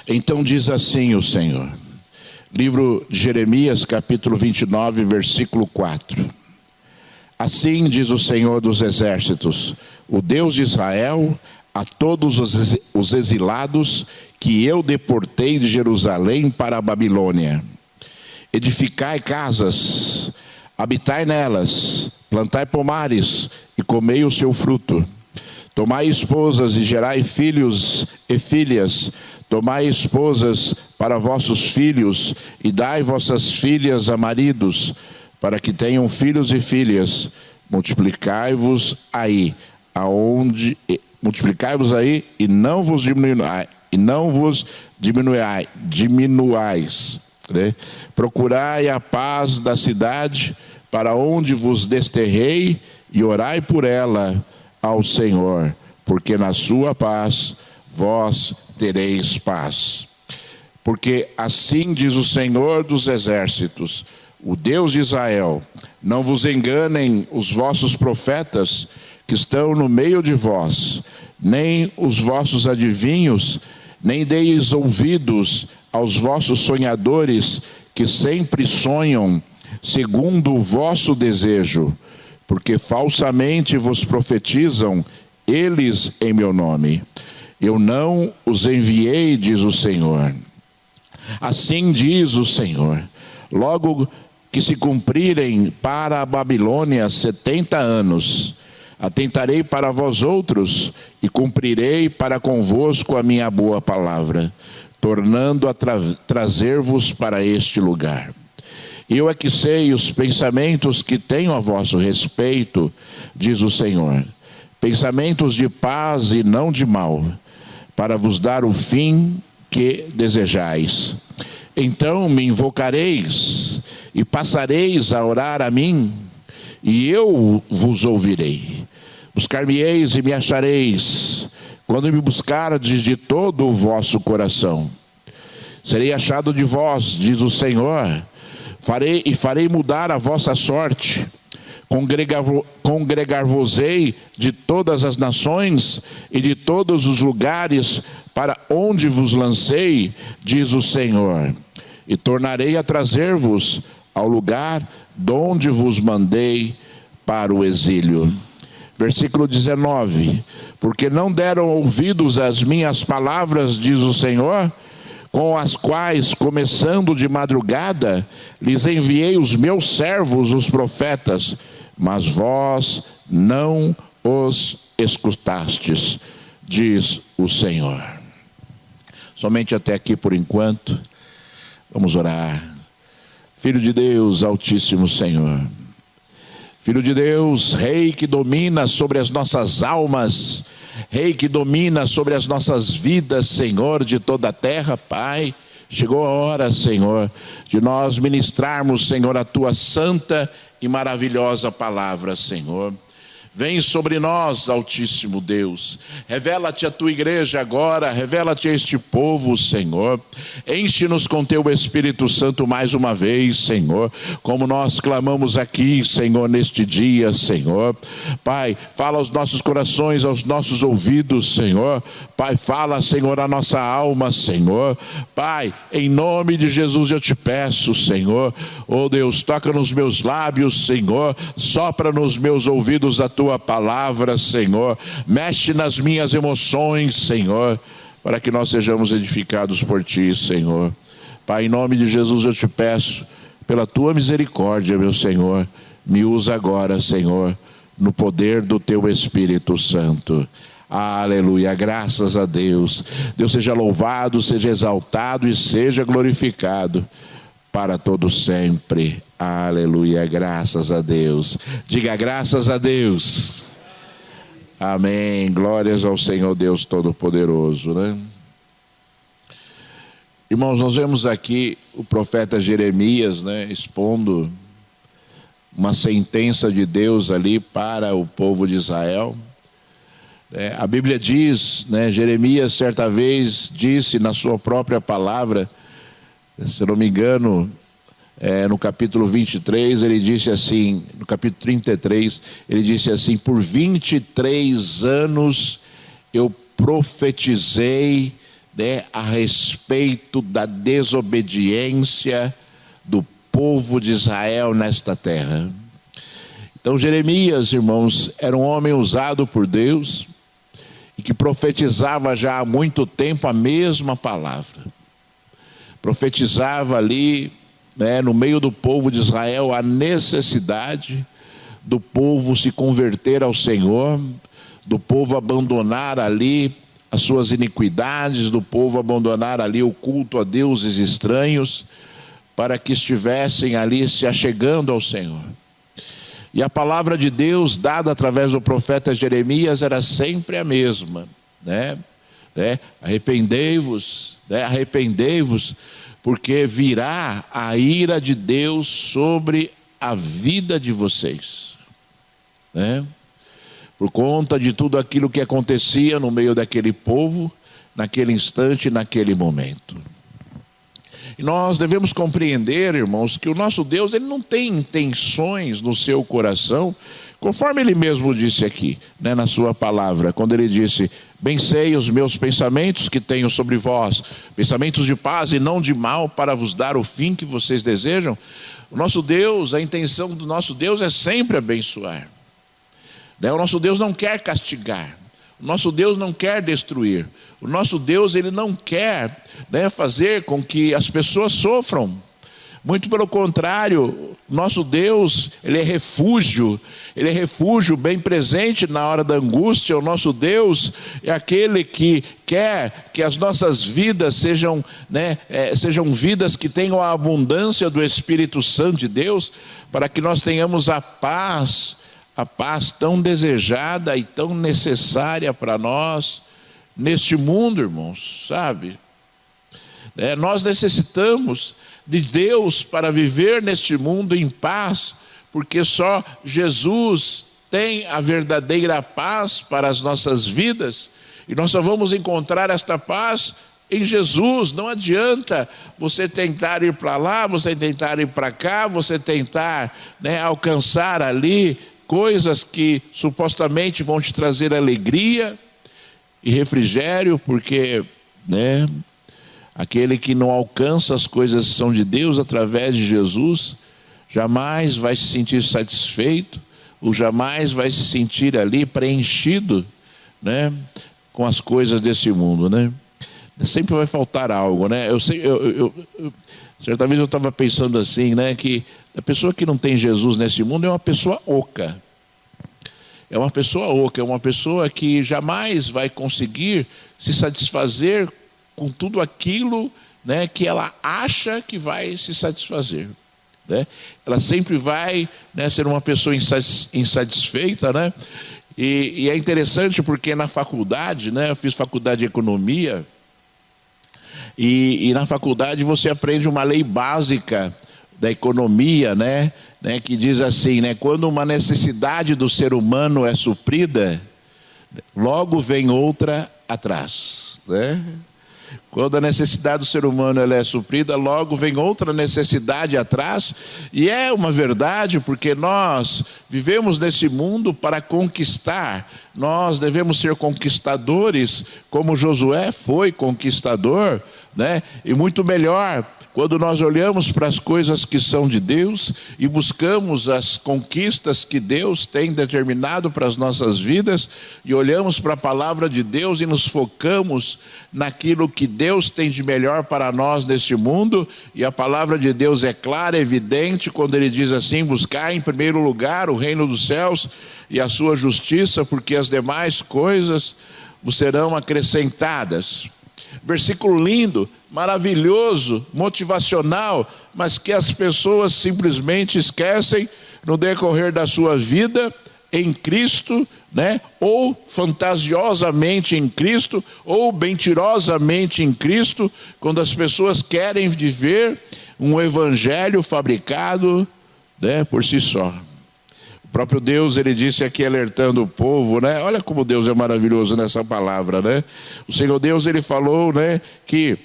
Então diz assim o Senhor, livro de Jeremias, capítulo 29, versículo 4. Assim diz o Senhor dos Exércitos, o Deus de Israel, a todos os exilados que eu deportei de Jerusalém para a Babilônia. Edificai casas, habitai nelas, plantai pomares e comei o seu fruto. Tomai esposas e gerai filhos e filhas. Tomai esposas para vossos filhos e dai vossas filhas a maridos, para que tenham filhos e filhas. Multiplicai-vos aí, multiplicai-vos aí e não vos diminuais. Né? Procurai a paz da cidade para onde vos desterrei e orai por ela ao Senhor, porque na sua paz vós tereis paz. Porque assim diz o Senhor dos Exércitos, o Deus de Israel, não vos enganem os vossos profetas que estão no meio de vós, nem os vossos adivinhos, nem deis ouvidos aos vossos sonhadores que sempre sonham segundo o vosso desejo, porque falsamente vos profetizam eles em meu nome. Eu não os enviei, diz o Senhor. Assim diz o Senhor, logo que se cumprirem para a Babilônia 70 anos, atentarei para vós outros e cumprirei para convosco a minha boa palavra, tornando a trazer-vos para este lugar. Eu é que sei os pensamentos que tenho a vosso respeito, diz o Senhor, pensamentos de paz e não de mal, para vos dar o fim que desejais. Então me invocareis e passareis a orar a mim, e eu vos ouvirei. Buscar-me-eis e me achareis, quando me buscardes de todo o vosso coração. Serei achado de vós, diz o Senhor, farei mudar a vossa sorte. Congregar-vos-ei de todas as nações e de todos os lugares para onde vos lancei, diz o Senhor, e tornarei a trazer-vos ao lugar donde vos mandei para o exílio. Versículo 19. Porque não deram ouvidos às minhas palavras, diz o Senhor, com as quais, começando de madrugada, lhes enviei os meus servos, os profetas, mas vós não os escutastes, diz o Senhor. Somente até aqui por enquanto. Vamos orar. Filho de Deus, Altíssimo Senhor, Filho de Deus, Rei que domina sobre as nossas almas, Rei que domina sobre as nossas vidas, Senhor de toda a terra, Pai, chegou a hora, Senhor, de nós ministrarmos, Senhor, a Tua santa e maravilhosa palavra, Senhor. Vem sobre nós, Altíssimo Deus, revela-te a tua igreja agora, revela-te a este povo, Senhor, enche-nos com teu Espírito Santo mais uma vez, Senhor, como nós clamamos aqui, Senhor, neste dia, Senhor. Pai, fala aos nossos corações, aos nossos ouvidos, Senhor. Pai, fala, Senhor, a nossa alma, Senhor. Pai, em nome de Jesus eu te peço, Senhor, oh Deus, toca nos meus lábios, Senhor, sopra nos meus ouvidos a tua palavra, Senhor, mexe nas minhas emoções, Senhor, para que nós sejamos edificados por ti, Senhor. Pai, em nome de Jesus eu te peço, pela tua misericórdia, meu Senhor, me usa agora, Senhor, no poder do teu Espírito Santo. Aleluia, graças a Deus. Deus seja louvado, seja exaltado e seja glorificado para todo sempre. Aleluia, graças a Deus. Diga graças a Deus. Amém, glórias ao Senhor Deus Todo-Poderoso, né? Irmãos, nós vemos aqui o profeta Jeremias, né, expondo uma sentença de Deus ali para o povo de Israel. A Bíblia diz, né, Jeremias certa vez disse na sua própria palavra, se eu não me engano, no capítulo 23, ele disse assim, no capítulo 33, ele disse assim: por 23 anos eu profetizei né, a respeito da desobediência do povo de Israel nesta terra. Então Jeremias, irmãos, era um homem usado por Deus e que profetizava já há muito tempo a mesma palavra. Profetizava ali, né, no meio do povo de Israel, a necessidade do povo se converter ao Senhor, do povo abandonar ali as suas iniquidades, do povo abandonar ali o culto a deuses estranhos, para que estivessem ali se achegando ao Senhor. E a palavra de Deus dada através do profeta Jeremias era sempre a mesma, né? Arrependei-vos, né? Arrependei-vos, porque virá a ira de Deus sobre a vida de vocês, né? Por conta de tudo aquilo que acontecia no meio daquele povo, naquele instante, naquele momento. E nós devemos compreender, irmãos, que o nosso Deus, ele não tem intenções no seu coração, conforme ele mesmo disse aqui, né, na sua palavra, quando ele disse: bem sei os meus pensamentos que tenho sobre vós, pensamentos de paz e não de mal, para vos dar o fim que vocês desejam. O nosso Deus, a intenção do nosso Deus é sempre abençoar. O nosso Deus não quer castigar, o nosso Deus não quer destruir, o nosso Deus, ele não quer, né, fazer com que as pessoas sofram. Muito pelo contrário, nosso Deus, ele é refúgio bem presente na hora da angústia. O nosso Deus é aquele que quer que as nossas vidas sejam, né, sejam vidas que tenham a abundância do Espírito Santo de Deus, para que nós tenhamos a paz tão desejada e tão necessária para nós neste mundo, irmãos, sabe? Nós necessitamos de Deus para viver neste mundo em paz, porque só Jesus tem a verdadeira paz para as nossas vidas, e nós só vamos encontrar esta paz em Jesus. Não adianta você tentar ir para lá, você tentar ir para cá, você tentar, né, alcançar ali coisas que supostamente vão te trazer alegria e refrigério, porque, né, aquele que não alcança as coisas que são de Deus através de Jesus, jamais vai se sentir satisfeito, ou jamais vai se sentir ali preenchido, né, com as coisas desse mundo, né? Sempre vai faltar algo, né? Certa vez eu estava pensando assim, né, que a pessoa que não tem Jesus nesse mundo é uma pessoa oca. É uma pessoa oca, é uma pessoa que jamais vai conseguir se satisfazer com tudo aquilo, né, que ela acha que vai se satisfazer, né? Ela sempre vai, né, ser uma pessoa insatisfeita, né? E é interessante porque na faculdade, né, eu fiz faculdade de economia, e na faculdade você aprende uma lei básica da economia, né, que diz assim, né, quando uma necessidade do ser humano é suprida, logo vem outra atrás, né? Quando a necessidade do ser humano ela é suprida, logo vem outra necessidade atrás. E é uma verdade, porque nós vivemos nesse mundo para conquistar. Nós devemos ser conquistadores, como Josué foi conquistador, né? E muito melhor quando nós olhamos para as coisas que são de Deus e buscamos as conquistas que Deus tem determinado para as nossas vidas, e olhamos para a palavra de Deus e nos focamos naquilo que Deus tem de melhor para nós neste mundo. E a palavra de Deus é clara, é evidente, quando ele diz assim: buscar em primeiro lugar o reino dos céus e a sua justiça, porque as demais coisas vos serão acrescentadas. Versículo lindo, maravilhoso, motivacional, mas que as pessoas simplesmente esquecem no decorrer da sua vida em Cristo, né? Ou fantasiosamente em Cristo, ou mentirosamente em Cristo, quando as pessoas querem viver um evangelho fabricado, né, por si só. O próprio Deus, ele disse aqui alertando o povo, né? Olha como Deus é maravilhoso nessa palavra, né? O Senhor Deus, ele falou, né, que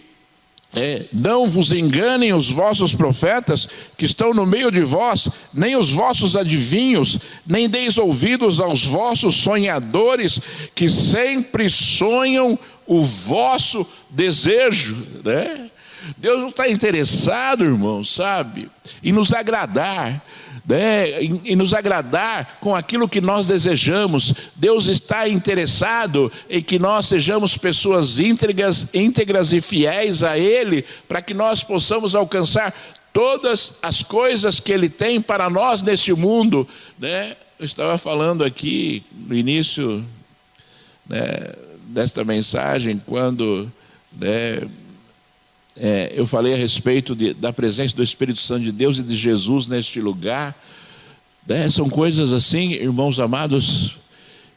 não vos enganem os vossos profetas que estão no meio de vós, nem os vossos adivinhos, nem deis ouvidos aos vossos sonhadores que sempre sonham o vosso desejo, né? Deus não está interessado, irmão, sabe, em nos agradar, né? Em nos agradar com aquilo que nós desejamos. Deus está interessado em que nós sejamos pessoas íntegras e fiéis a Ele, para que nós possamos alcançar todas as coisas que Ele tem para nós neste mundo, né? Eu estava falando aqui no início, né, desta mensagem, quando, né, eu falei a respeito da presença do Espírito Santo de Deus e de Jesus neste lugar, né? São coisas assim, irmãos amados,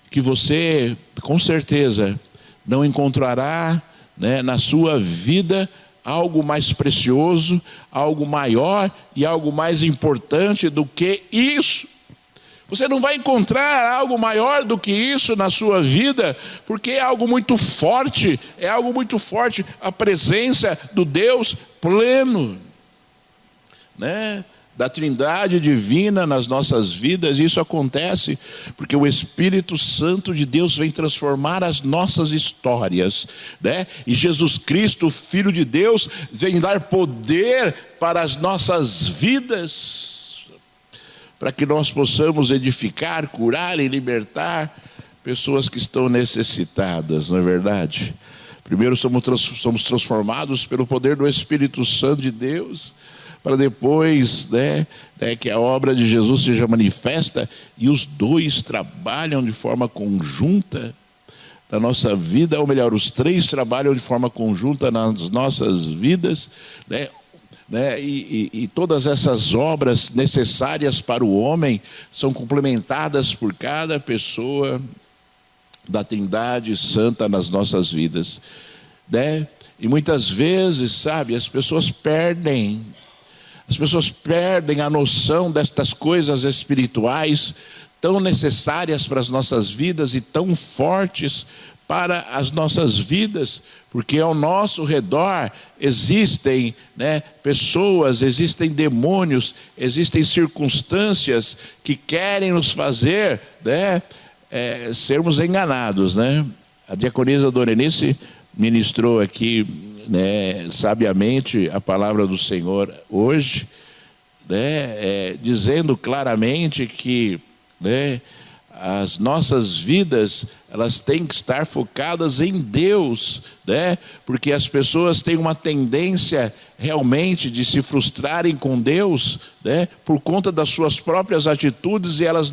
que você com certeza não encontrará, né, na sua vida algo mais precioso, algo maior e algo mais importante do que isso. Você não vai encontrar algo maior do que isso na sua vida, porque é algo muito forte, a presença do Deus pleno, né, da Trindade divina nas nossas vidas. Isso acontece porque o Espírito Santo de Deus vem transformar as nossas histórias, né? E Jesus Cristo, Filho de Deus, vem dar poder para as nossas vidas, para que nós possamos edificar, curar e libertar pessoas que estão necessitadas, não é verdade? Primeiro somos transformados pelo poder do Espírito Santo de Deus, para depois, né, que a obra de Jesus seja manifesta, e os dois trabalham de forma conjunta na nossa vida, ou melhor, os três trabalham de forma conjunta nas nossas vidas, né? E todas essas obras necessárias para o homem são complementadas por cada pessoa da Trindade Santa nas nossas vidas, né? E muitas vezes, sabe, as pessoas perdem a noção destas coisas espirituais tão necessárias para as nossas vidas e tão fortes para as nossas vidas, porque ao nosso redor existem, né, pessoas, existem demônios, existem circunstâncias que querem nos fazer, né, sermos enganados, né? A diaconisa Dorenice ministrou aqui, né, sabiamente a palavra do Senhor hoje, né, dizendo claramente que, né, as nossas vidas, elas têm que estar focadas em Deus, né? Porque as pessoas têm uma tendência realmente de se frustrarem com Deus, né, por conta das suas próprias atitudes, e elas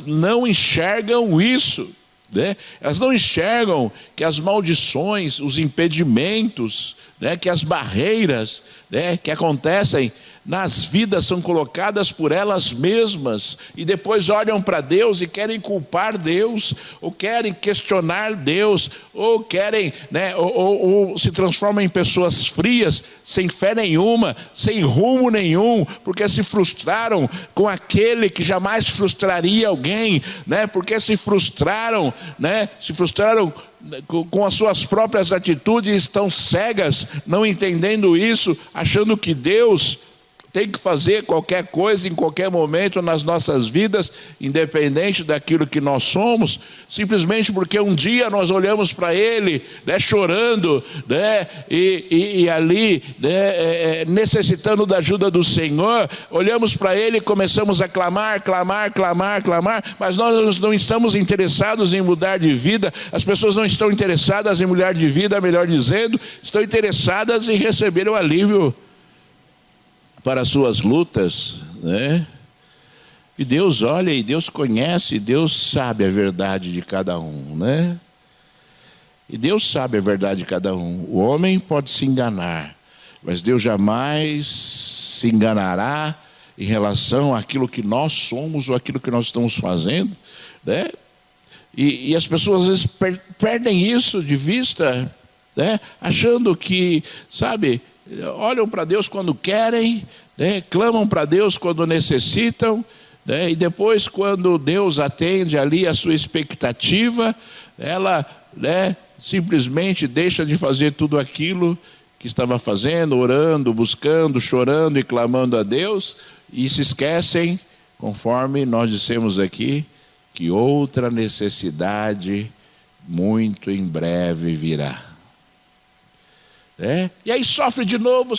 não enxergam isso, né? Elas não enxergam que as maldições, os impedimentos, né, que as barreiras, né, que acontecem nas vidas são colocadas por elas mesmas, e depois olham para Deus e querem culpar Deus, ou querem questionar Deus, ou querem, né, ou se transformam em pessoas frias, sem fé nenhuma, sem rumo nenhum, porque se frustraram com aquele que jamais frustraria alguém, né? Porque se frustraram, né? Com as suas próprias atitudes, estão cegas, não entendendo isso, achando que Deus tem que fazer qualquer coisa em qualquer momento nas nossas vidas, independente daquilo que nós somos, simplesmente porque um dia nós olhamos para Ele, né, chorando, né, e ali, né, necessitando da ajuda do Senhor, olhamos para Ele e começamos a clamar, mas nós não estamos interessados em mudar de vida. As pessoas não estão interessadas em mudar de vida, melhor dizendo, estão interessadas em receber o alívio para as suas lutas, né? E Deus olha, e Deus conhece, e Deus sabe a verdade de cada um, né? E Deus sabe a verdade de cada um. O homem pode se enganar, mas Deus jamais se enganará em relação àquilo que nós somos ou àquilo que nós estamos fazendo, né? E as pessoas às vezes perdem isso de vista, né? Achando que, sabe, olham para Deus quando querem, né? Clamam para Deus quando necessitam, né? E depois, quando Deus atende ali a sua expectativa, ela, né, simplesmente deixa de fazer tudo aquilo que estava fazendo, orando, buscando, chorando e clamando a Deus, e se esquecem, conforme nós dissemos aqui, que outra necessidade muito em breve virá. E aí sofre de novo,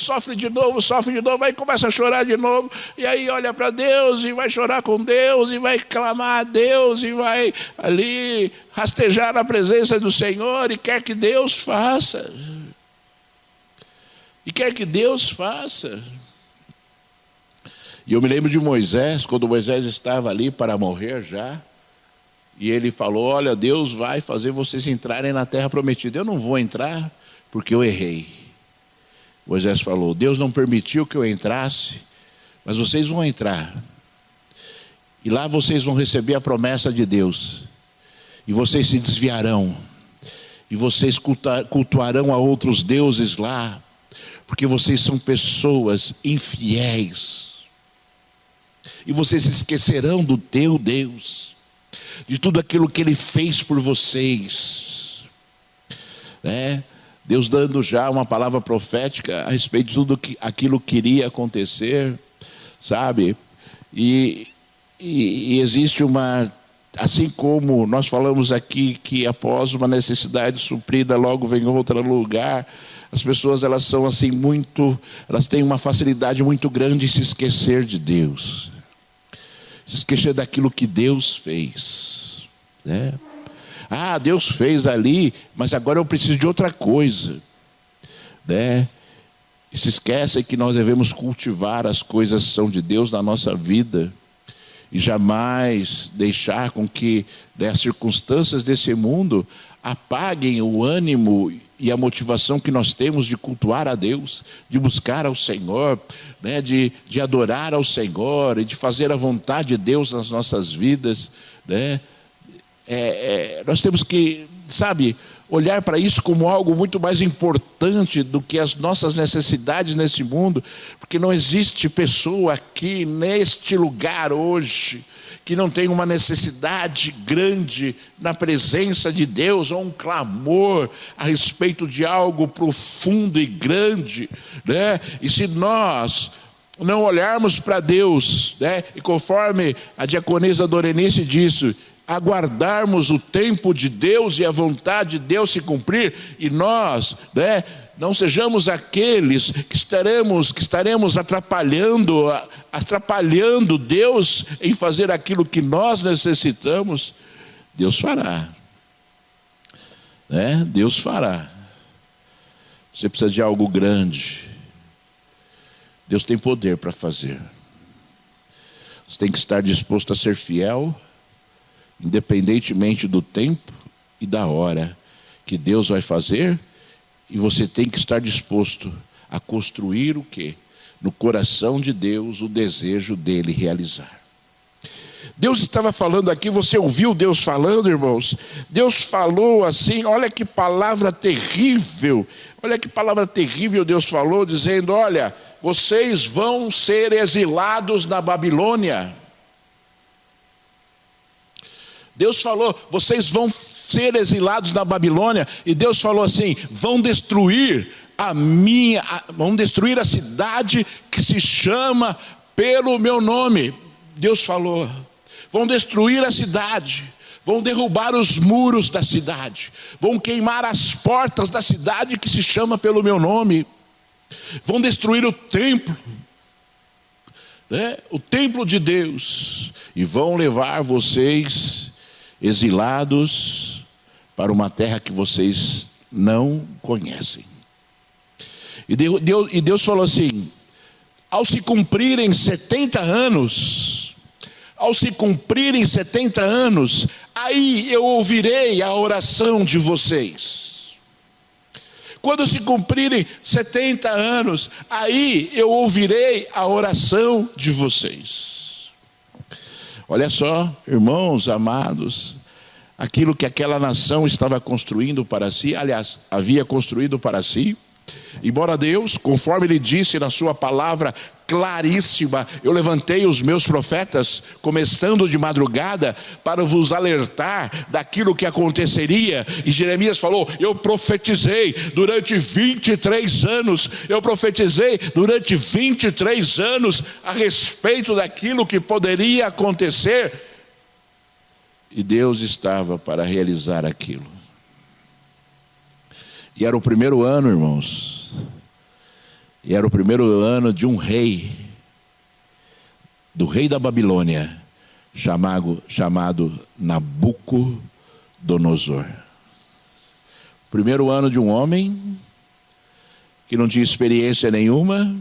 aí começa a chorar de novo, e aí olha para Deus, e vai chorar com Deus, e vai clamar a Deus, e vai ali rastejar na presença do Senhor, e quer que Deus faça. E eu me lembro de Moisés, quando Moisés estava ali para morrer já, e ele falou: olha, Deus vai fazer vocês entrarem na terra prometida. Eu não vou entrar porque eu errei. Moisés falou: Deus não permitiu que eu entrasse, mas vocês vão entrar. E lá vocês vão receber a promessa de Deus. E vocês se desviarão. E vocês cultuarão a outros deuses lá. Porque vocês são pessoas infiéis. E vocês se esquecerão do teu Deus, de tudo aquilo que Ele fez por vocês. Deus dando já uma palavra profética a respeito de tudo aquilo que iria acontecer, sabe? E existe assim como nós falamos aqui, que após uma necessidade suprida, logo vem outro lugar. As pessoas, elas são assim elas têm uma facilidade muito grande em se esquecer de Deus. Se esquecer daquilo que Deus fez. Deus fez ali, mas agora eu preciso de outra coisa. E se esquecem que nós devemos cultivar as coisas que são de Deus na nossa vida. E jamais deixar com que as circunstâncias desse mundo apaguem o ânimo e a motivação que nós temos de cultuar a Deus, de buscar ao Senhor, de adorar ao Senhor e de fazer a vontade de Deus nas nossas vidas. Nós temos que, olhar para isso como algo muito mais importante do que as nossas necessidades nesse mundo, porque não existe pessoa aqui neste lugar hoje que não tem uma necessidade grande na presença de Deus, ou um clamor a respeito de algo profundo e grande, E se nós não olharmos para Deus, e conforme a diaconisa Dorenice disse, aguardarmos o tempo de Deus e a vontade de Deus se cumprir, e nós, não sejamos aqueles que estaremos atrapalhando Deus em fazer aquilo que nós necessitamos. Deus fará. Deus fará. Você precisa de algo grande. Deus tem poder para fazer. Você tem que estar disposto a ser fiel, independentemente do tempo e da hora que Deus vai fazer. E você tem que estar disposto a construir o quê? No coração de Deus, o desejo dele realizar. Deus estava falando aqui, você ouviu Deus falando, irmãos? Deus falou assim, olha que palavra terrível. Olha que palavra terrível Deus falou, dizendo: olha, vocês vão ser exilados na Babilônia. Deus falou, vocês vão ser exilados na Babilônia, e Deus falou assim: vão destruir a cidade que se chama pelo meu nome. Deus falou, vão destruir a cidade, vão derrubar os muros da cidade, vão queimar as portas da cidade que se chama pelo meu nome, vão destruir o templo, o templo de Deus, e vão levar vocês exilados para uma terra que vocês não conhecem. E Deus falou assim: ao se cumprirem 70 anos, aí eu ouvirei a oração de vocês. Quando se cumprirem 70 anos, aí eu ouvirei a oração de vocês. Olha só, irmãos amados, aquilo que aquela nação estava construindo para si, aliás, havia construído para si, embora Deus, conforme Ele disse na sua palavra claríssima: eu levantei os meus profetas, começando de madrugada, para vos alertar daquilo que aconteceria. E Jeremias falou: eu profetizei durante 23 anos, a respeito daquilo que poderia acontecer. E Deus estava para realizar aquilo. E era o primeiro ano, irmãos. E era o primeiro ano de um rei, do rei da Babilônia, chamado Nabucodonosor. Primeiro ano de um homem que não tinha experiência nenhuma,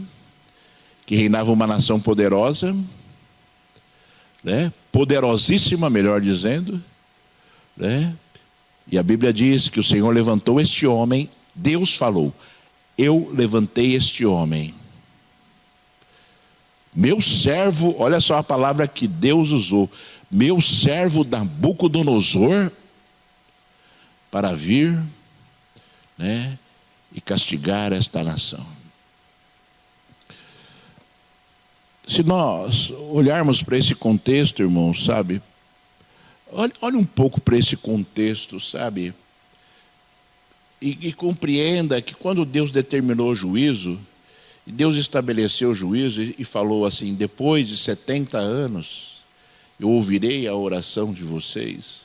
que reinava uma nação poderosa, né? Poderosíssima, melhor dizendo, né? E a Bíblia diz que o Senhor levantou este homem, Deus falou, eu levantei este homem, meu servo, olha só a palavra que Deus usou, meu servo Nabucodonosor, para vir, né, e castigar esta nação. Se nós olharmos para esse contexto, irmãos, sabe, olhe um pouco para esse contexto, sabe, e compreenda que quando Deus determinou o juízo, e Deus estabeleceu o juízo e falou assim, depois de 70 anos, eu ouvirei a oração de vocês,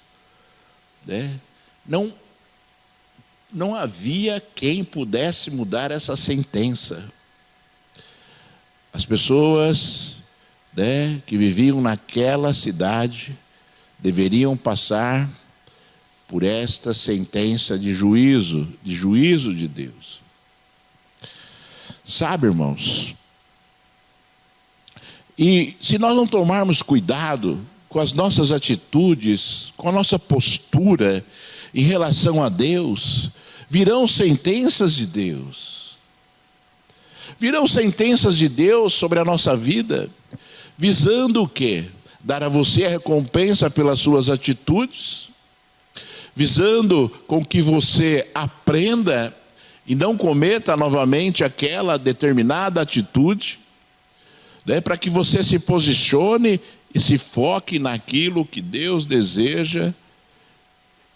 né? Não havia quem pudesse mudar essa sentença. As pessoas, né, que viviam naquela cidade deveriam passar por esta sentença de juízo de Deus. Sabe, irmãos, e se nós não tomarmos cuidado com as nossas atitudes, com a nossa postura em relação a Deus, virão sentenças de Deus. Virão sentenças de Deus sobre a nossa vida, visando o quê? Dar a você a recompensa pelas suas atitudes, visando com que você aprenda e não cometa novamente aquela determinada atitude, né, para que você se posicione e se foque naquilo que Deus deseja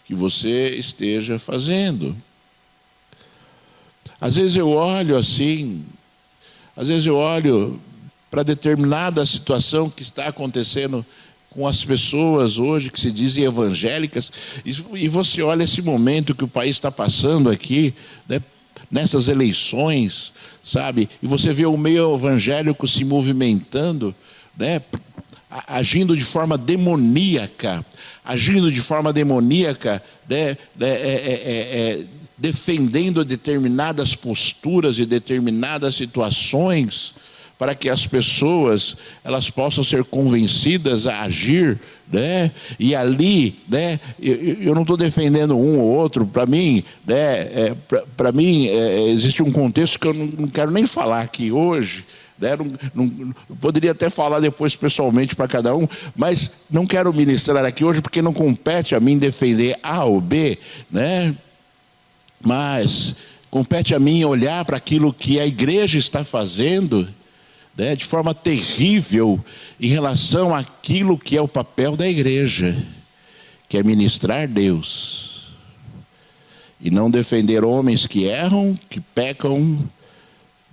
que você esteja fazendo. Às vezes eu olho assim, às vezes eu olho para determinada situação que está acontecendo com as pessoas hoje que se dizem evangélicas, e você olha esse momento que o país está passando aqui, né, nessas eleições, sabe? E você vê o meio evangélico se movimentando, né, agindo de forma demoníaca, né, defendendo determinadas posturas e determinadas situações, para que as pessoas elas possam ser convencidas a agir, né? E ali, né, eu não estou defendendo um ou outro. Para mim, né, existe um contexto que eu não quero nem falar aqui hoje, né? Não poderia até falar depois pessoalmente para cada um, mas não quero ministrar aqui hoje porque não compete a mim defender A ou B, né? Mas compete a mim olhar para aquilo que a igreja está fazendo, né, de forma terrível em relação àquilo que é o papel da igreja, que é ministrar Deus e não defender homens que erram, que pecam,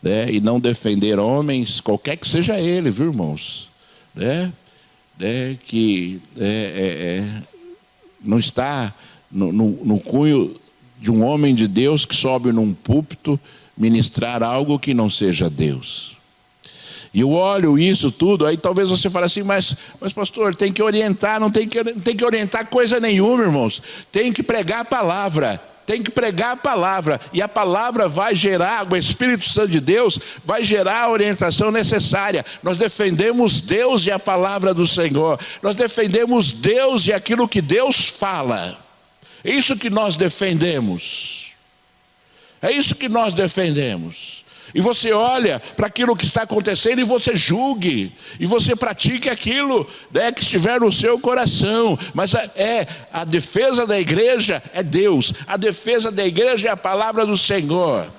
né, e não defender homens, qualquer que seja ele, viu, irmãos, né, que não está no cunho de um homem de Deus que sobe num púlpito ministrar algo que não seja Deus. E eu olho isso tudo, aí talvez você fale assim, mas pastor, tem que orientar, não tem que orientar coisa nenhuma, irmãos. Tem que pregar a palavra, e a palavra vai gerar, o Espírito Santo de Deus vai gerar a orientação necessária. Nós defendemos Deus e a palavra do Senhor, nós defendemos Deus e aquilo que Deus fala. É isso que nós defendemos. É isso que nós defendemos. E você olha para aquilo que está acontecendo e você julgue, e você pratique aquilo, né, que estiver no seu coração. Mas a defesa da igreja é Deus, a defesa da igreja é a palavra do Senhor.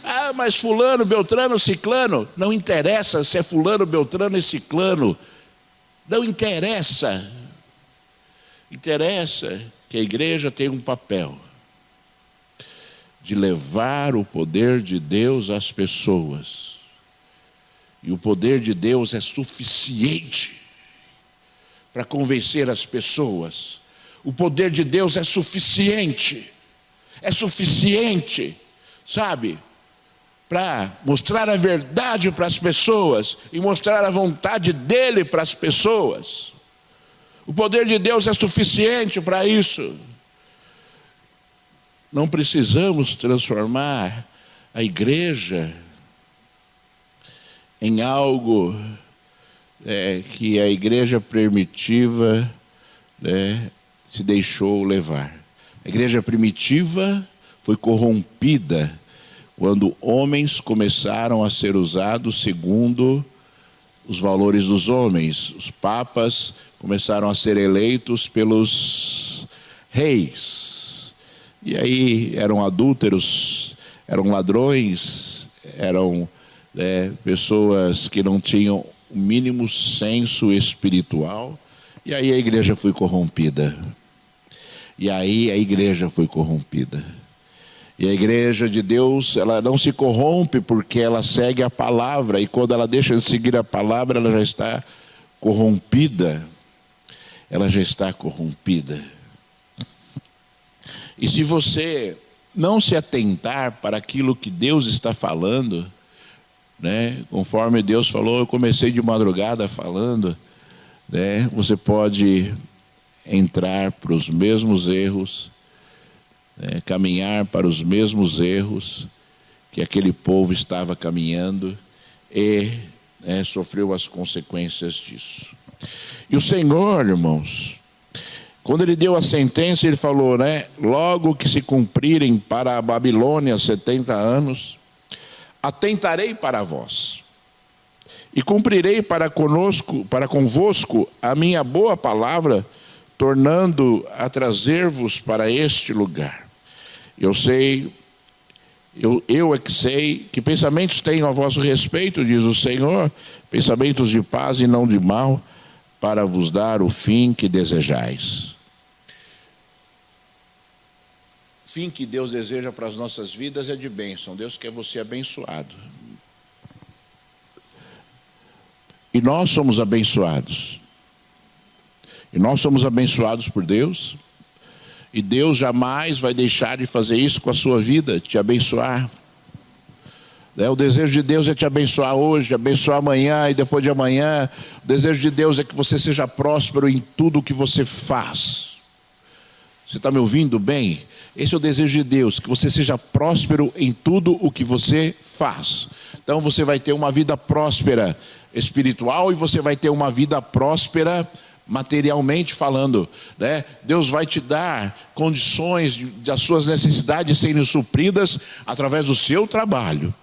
Ah, mas fulano, beltrano, ciclano, não interessa se é fulano, beltrano e ciclano, não interessa. Interessa que a igreja tem um papel de levar o poder de Deus às pessoas. E o poder de Deus é suficiente para convencer as pessoas. O poder de Deus é suficiente. é suficiente, sabe, para mostrar a verdade para as pessoas e mostrar a vontade dele para as pessoas. O poder de Deus é suficiente para isso. Não precisamos transformar a igreja em algo que a igreja primitiva se deixou levar. A igreja primitiva foi corrompida quando homens começaram a ser usados segundo os valores dos homens. Os papas começaram a ser eleitos pelos reis. E aí eram adúlteros, eram ladrões, eram pessoas que não tinham o mínimo senso espiritual. E aí a igreja foi corrompida. E a igreja de Deus, ela não se corrompe porque ela segue a palavra. E quando ela deixa de seguir a palavra, ela já está corrompida. E se você não se atentar para aquilo que Deus está falando, conforme Deus falou, eu comecei de madrugada falando, você pode entrar para os mesmos erros, caminhar para os mesmos erros que aquele povo estava caminhando e sofreu as consequências disso. E o Senhor, irmãos, quando ele deu a sentença, ele falou, logo que se cumprirem para a Babilônia 70 anos, atentarei para vós e cumprirei para convosco a minha boa palavra, tornando a trazer-vos para este lugar. Eu é que sei que pensamentos tenho a vosso respeito, diz o Senhor, pensamentos de paz e não de mal, para vos dar o fim que desejais. O fim que Deus deseja para as nossas vidas é de bênção. Deus quer você abençoado. E nós somos abençoados. E nós somos abençoados por Deus. E Deus jamais vai deixar de fazer isso com a sua vida, te abençoar. O desejo de Deus é te abençoar hoje, abençoar amanhã e depois de amanhã. O desejo de Deus é que você seja próspero em tudo o que você faz. Você está me ouvindo bem? Esse é o desejo de Deus, que você seja próspero em tudo o que você faz. Então você vai ter uma vida próspera espiritual e você vai ter uma vida próspera materialmente falando, Deus vai te dar condições de as suas necessidades serem supridas através do seu trabalho.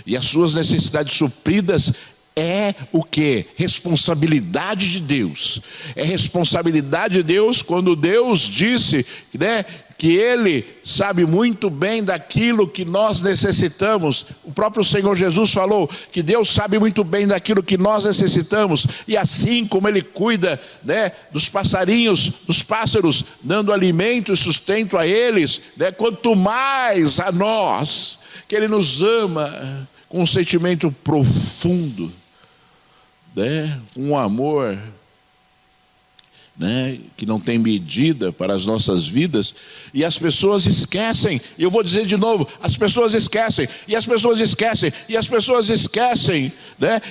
E as suas necessidades supridas é o quê? Responsabilidade de Deus. É responsabilidade de Deus quando Deus disse, que Ele sabe muito bem daquilo que nós necessitamos. O próprio Senhor Jesus falou que Deus sabe muito bem daquilo que nós necessitamos. E assim como Ele cuida dos passarinhos, dos pássaros, dando alimento e sustento a eles, quanto mais a nós, que Ele nos ama com um sentimento profundo, um amor que não tem medida para as nossas vidas. E as pessoas esquecem, e eu vou dizer de novo, as pessoas esquecem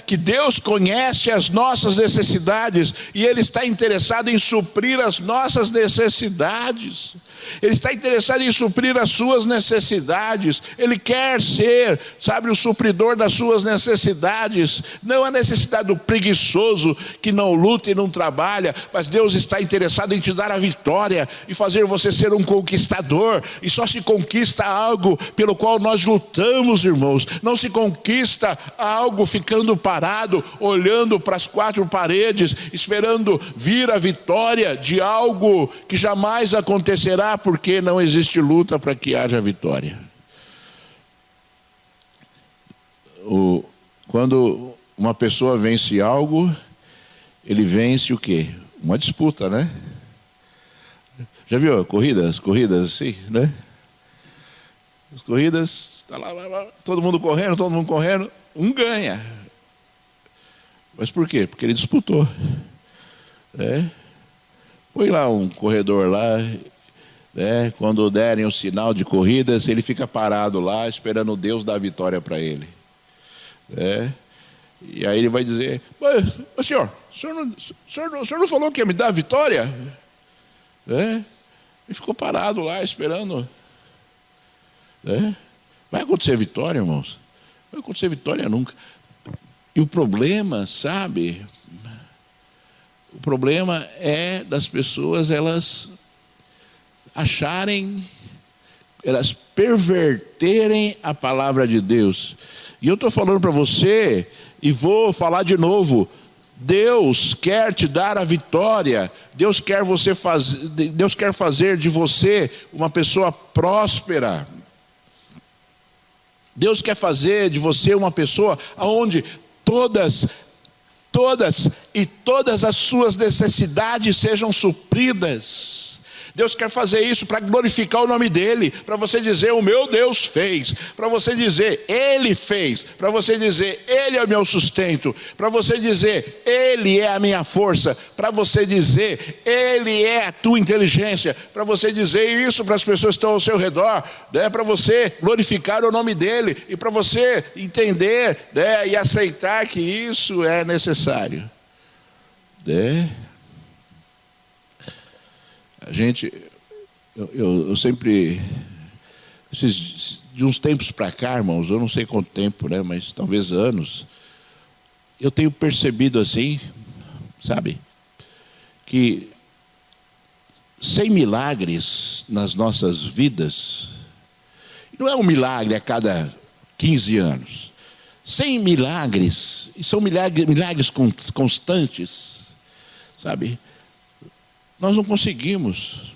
que Deus conhece as nossas necessidades e Ele está interessado em suprir as nossas necessidades. Ele está interessado em suprir as suas necessidades. Ele quer ser, o supridor das suas necessidades. Não a necessidade do preguiçoso que não luta e não trabalha, mas Deus está interessado em te dar a vitória e fazer você ser um conquistador. E só se conquista algo pelo qual nós lutamos, irmãos. Não se conquista algo ficando parado, olhando para as quatro paredes, esperando vir a vitória de algo que jamais acontecerá, porque não existe luta para que haja vitória. Quando uma pessoa vence algo, ele vence o quê? Uma disputa, Já viu corridas assim, As corridas, tá lá, todo mundo correndo, um ganha. Mas por quê? Porque ele disputou. Põe lá um corredor lá, Quando derem o sinal de corridas, ele fica parado lá, esperando Deus dar a vitória para ele. E aí ele vai dizer: mas senhor, o senhor não falou que ia me dar a vitória? Ele ficou parado lá, esperando. Vai acontecer vitória, irmãos? Não vai acontecer vitória nunca. E o problema, sabe? O problema é das pessoas, elas acharem, elas perverterem a palavra de Deus. E eu estou falando para você, e vou falar de novo: Deus quer te dar a vitória. Deus quer fazer de você uma pessoa próspera. Deus quer fazer de você uma pessoa onde todas as suas necessidades sejam supridas. Deus quer fazer isso para glorificar o nome dEle, para você dizer: o meu Deus fez, para você dizer: Ele fez, para você dizer: Ele é o meu sustento, para você dizer: Ele é a minha força, para você dizer: Ele é a tua inteligência, para você dizer isso para as pessoas que estão ao seu redor, para você glorificar o nome dEle e para você entender e aceitar que isso é necessário. A gente, eu sempre, de uns tempos para cá, irmãos, eu não sei quanto tempo, mas talvez anos, eu tenho percebido assim, sabe, que sem milagres nas nossas vidas, não é um milagre a cada 15 anos, sem milagres, e são milagres constantes, sabe? Nós não conseguimos.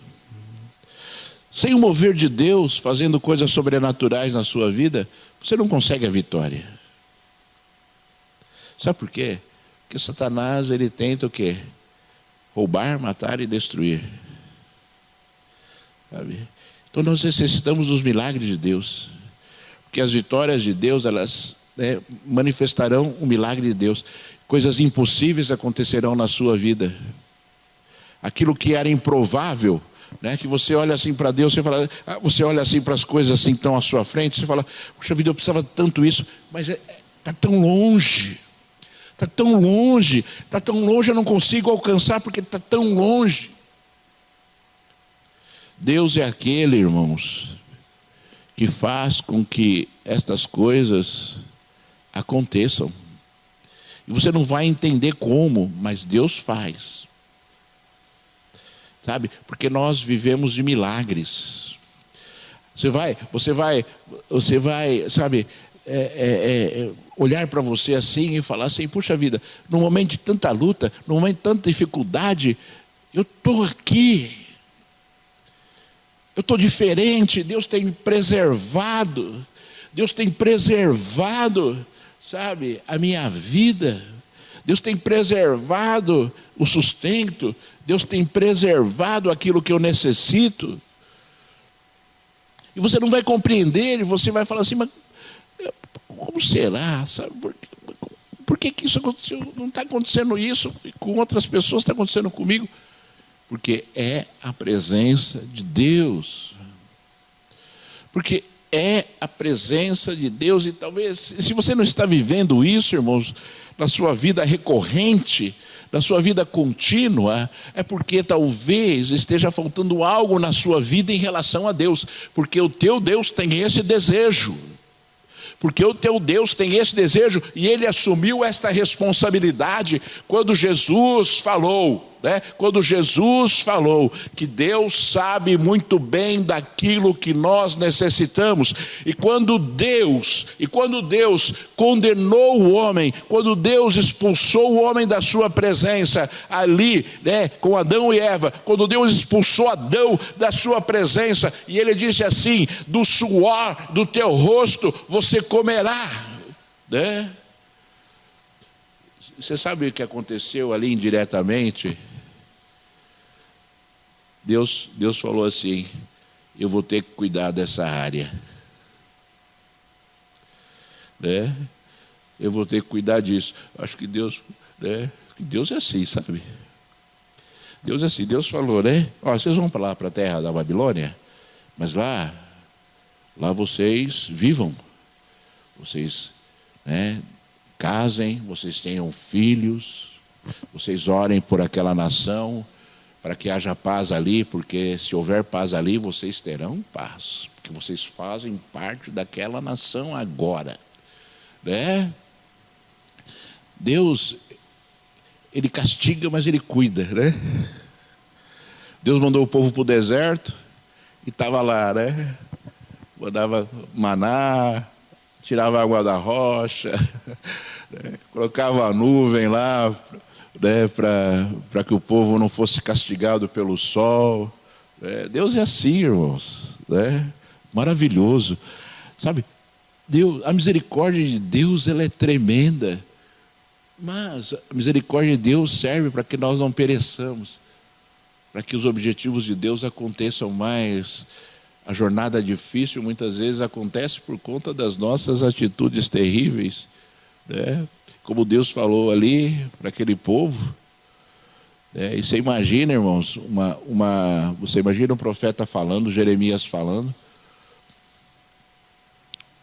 Sem o mover de Deus, fazendo coisas sobrenaturais na sua vida, você não consegue a vitória. Sabe por quê? Porque Satanás, ele tenta o quê? Roubar, matar e destruir. Sabe? Então nós necessitamos dos milagres de Deus. Porque as vitórias de Deus, elas manifestarão o milagre de Deus. Coisas impossíveis acontecerão na sua vida. Aquilo que era improvável, que você olha assim para Deus, você olha assim para as coisas assim que estão à sua frente, você fala: puxa vida, eu precisava tanto isso, mas está tão longe, está tão longe, está tão longe, eu não consigo alcançar porque está tão longe. Deus é aquele, irmãos, que faz com que estas coisas aconteçam. E você não vai entender como, mas Deus faz. Sabe? Porque nós vivemos de milagres. Você vai, sabe, olhar para você assim e falar assim: puxa vida, num momento de tanta luta, num momento de tanta dificuldade, eu estou aqui. Eu estou diferente, Deus tem me preservado. Deus tem preservado, sabe, a minha vida. Deus tem preservado o sustento. Deus tem preservado aquilo que eu necessito. E você não vai compreender, e você vai falar assim: mas como será? Sabe? Por que isso aconteceu? Não está acontecendo isso com outras pessoas, está acontecendo comigo. Porque é a presença de Deus. Porque é a presença de Deus. E talvez, se você não está vivendo isso, irmãos, na sua vida recorrente, na sua vida contínua, é porque talvez esteja faltando algo na sua vida em relação a Deus. Porque o teu Deus tem esse desejo. Porque o teu Deus tem esse desejo e Ele assumiu esta responsabilidade quando Jesus falou. Quando Jesus falou que Deus sabe muito bem daquilo que nós necessitamos. E quando Deus condenou o homem, quando Deus expulsou o homem da sua presença ali, com Adão e Eva, quando Deus expulsou Adão da sua presença, e Ele disse assim: do suor do teu rosto você comerá. Você sabe o que aconteceu ali indiretamente? Deus falou assim: eu vou ter que cuidar dessa área. Eu vou ter que cuidar disso. Acho que Deus é assim, sabe? Deus é assim, Deus falou, né? Ó, vocês vão para lá, para a terra da Babilônia, mas lá vocês vivam, vocês, né, casem, vocês tenham filhos, vocês orem por aquela nação, para que haja paz ali, porque se houver paz ali, vocês terão paz, porque vocês fazem parte daquela nação agora, né? Deus, Ele castiga, mas Ele cuida, né? Deus mandou o povo para o deserto e estava lá, né? Mandava maná, tirava água da rocha, né? Colocava a nuvem lá, né? Para que o povo não fosse castigado pelo sol. Deus é assim, irmãos, né? Maravilhoso, sabe? Deus, a misericórdia de Deus, ela é tremenda. Mas a misericórdia de Deus serve para que nós não pereçamos, para que os objetivos de Deus aconteçam mais. A jornada difícil muitas vezes acontece por conta das nossas atitudes terríveis, né? Como Deus falou ali para aquele povo, né? E você imagina, irmãos, você imagina um profeta falando, Jeremias falando,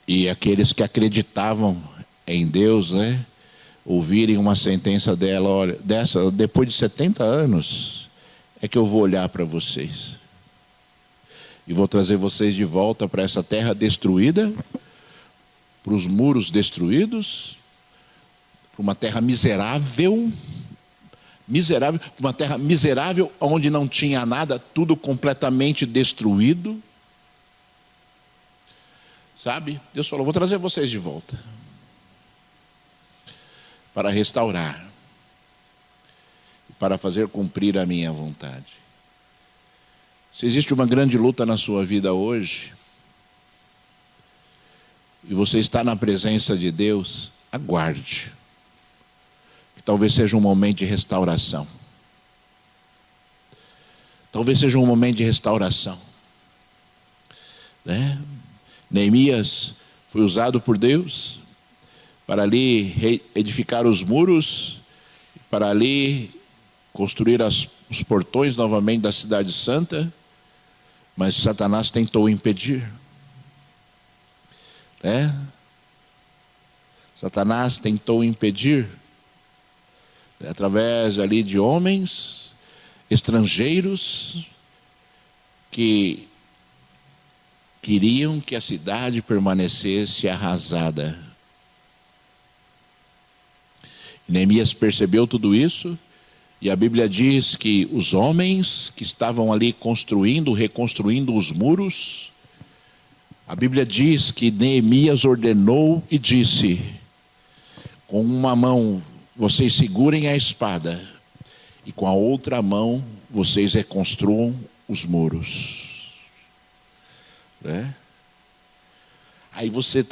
e aqueles que acreditavam em Deus, né, ouvirem uma sentença dela, olha, depois de 70 anos é que eu vou olhar para vocês e vou trazer vocês de volta para essa terra destruída, para os muros destruídos, para uma terra miserável, uma terra miserável onde não tinha nada, tudo completamente destruído. Sabe? Deus falou, vou trazer vocês de volta para restaurar, para fazer cumprir a minha vontade. Se existe uma grande luta na sua vida hoje, e você está na presença de Deus, aguarde, que talvez seja um momento de restauração. Talvez seja um momento de restauração, né? Neemias foi usado por Deus para ali edificar os muros, para ali construir os portões novamente da cidade santa, mas Satanás tentou impedir, né? Satanás tentou impedir, através ali de homens estrangeiros que queriam que a cidade permanecesse arrasada. Neemias percebeu tudo isso, e a Bíblia diz que os homens que estavam ali reconstruindo os muros, a Bíblia diz que Neemias ordenou e disse, com uma mão vocês segurem a espada, e com a outra mão vocês reconstruam os muros. Né? Aí você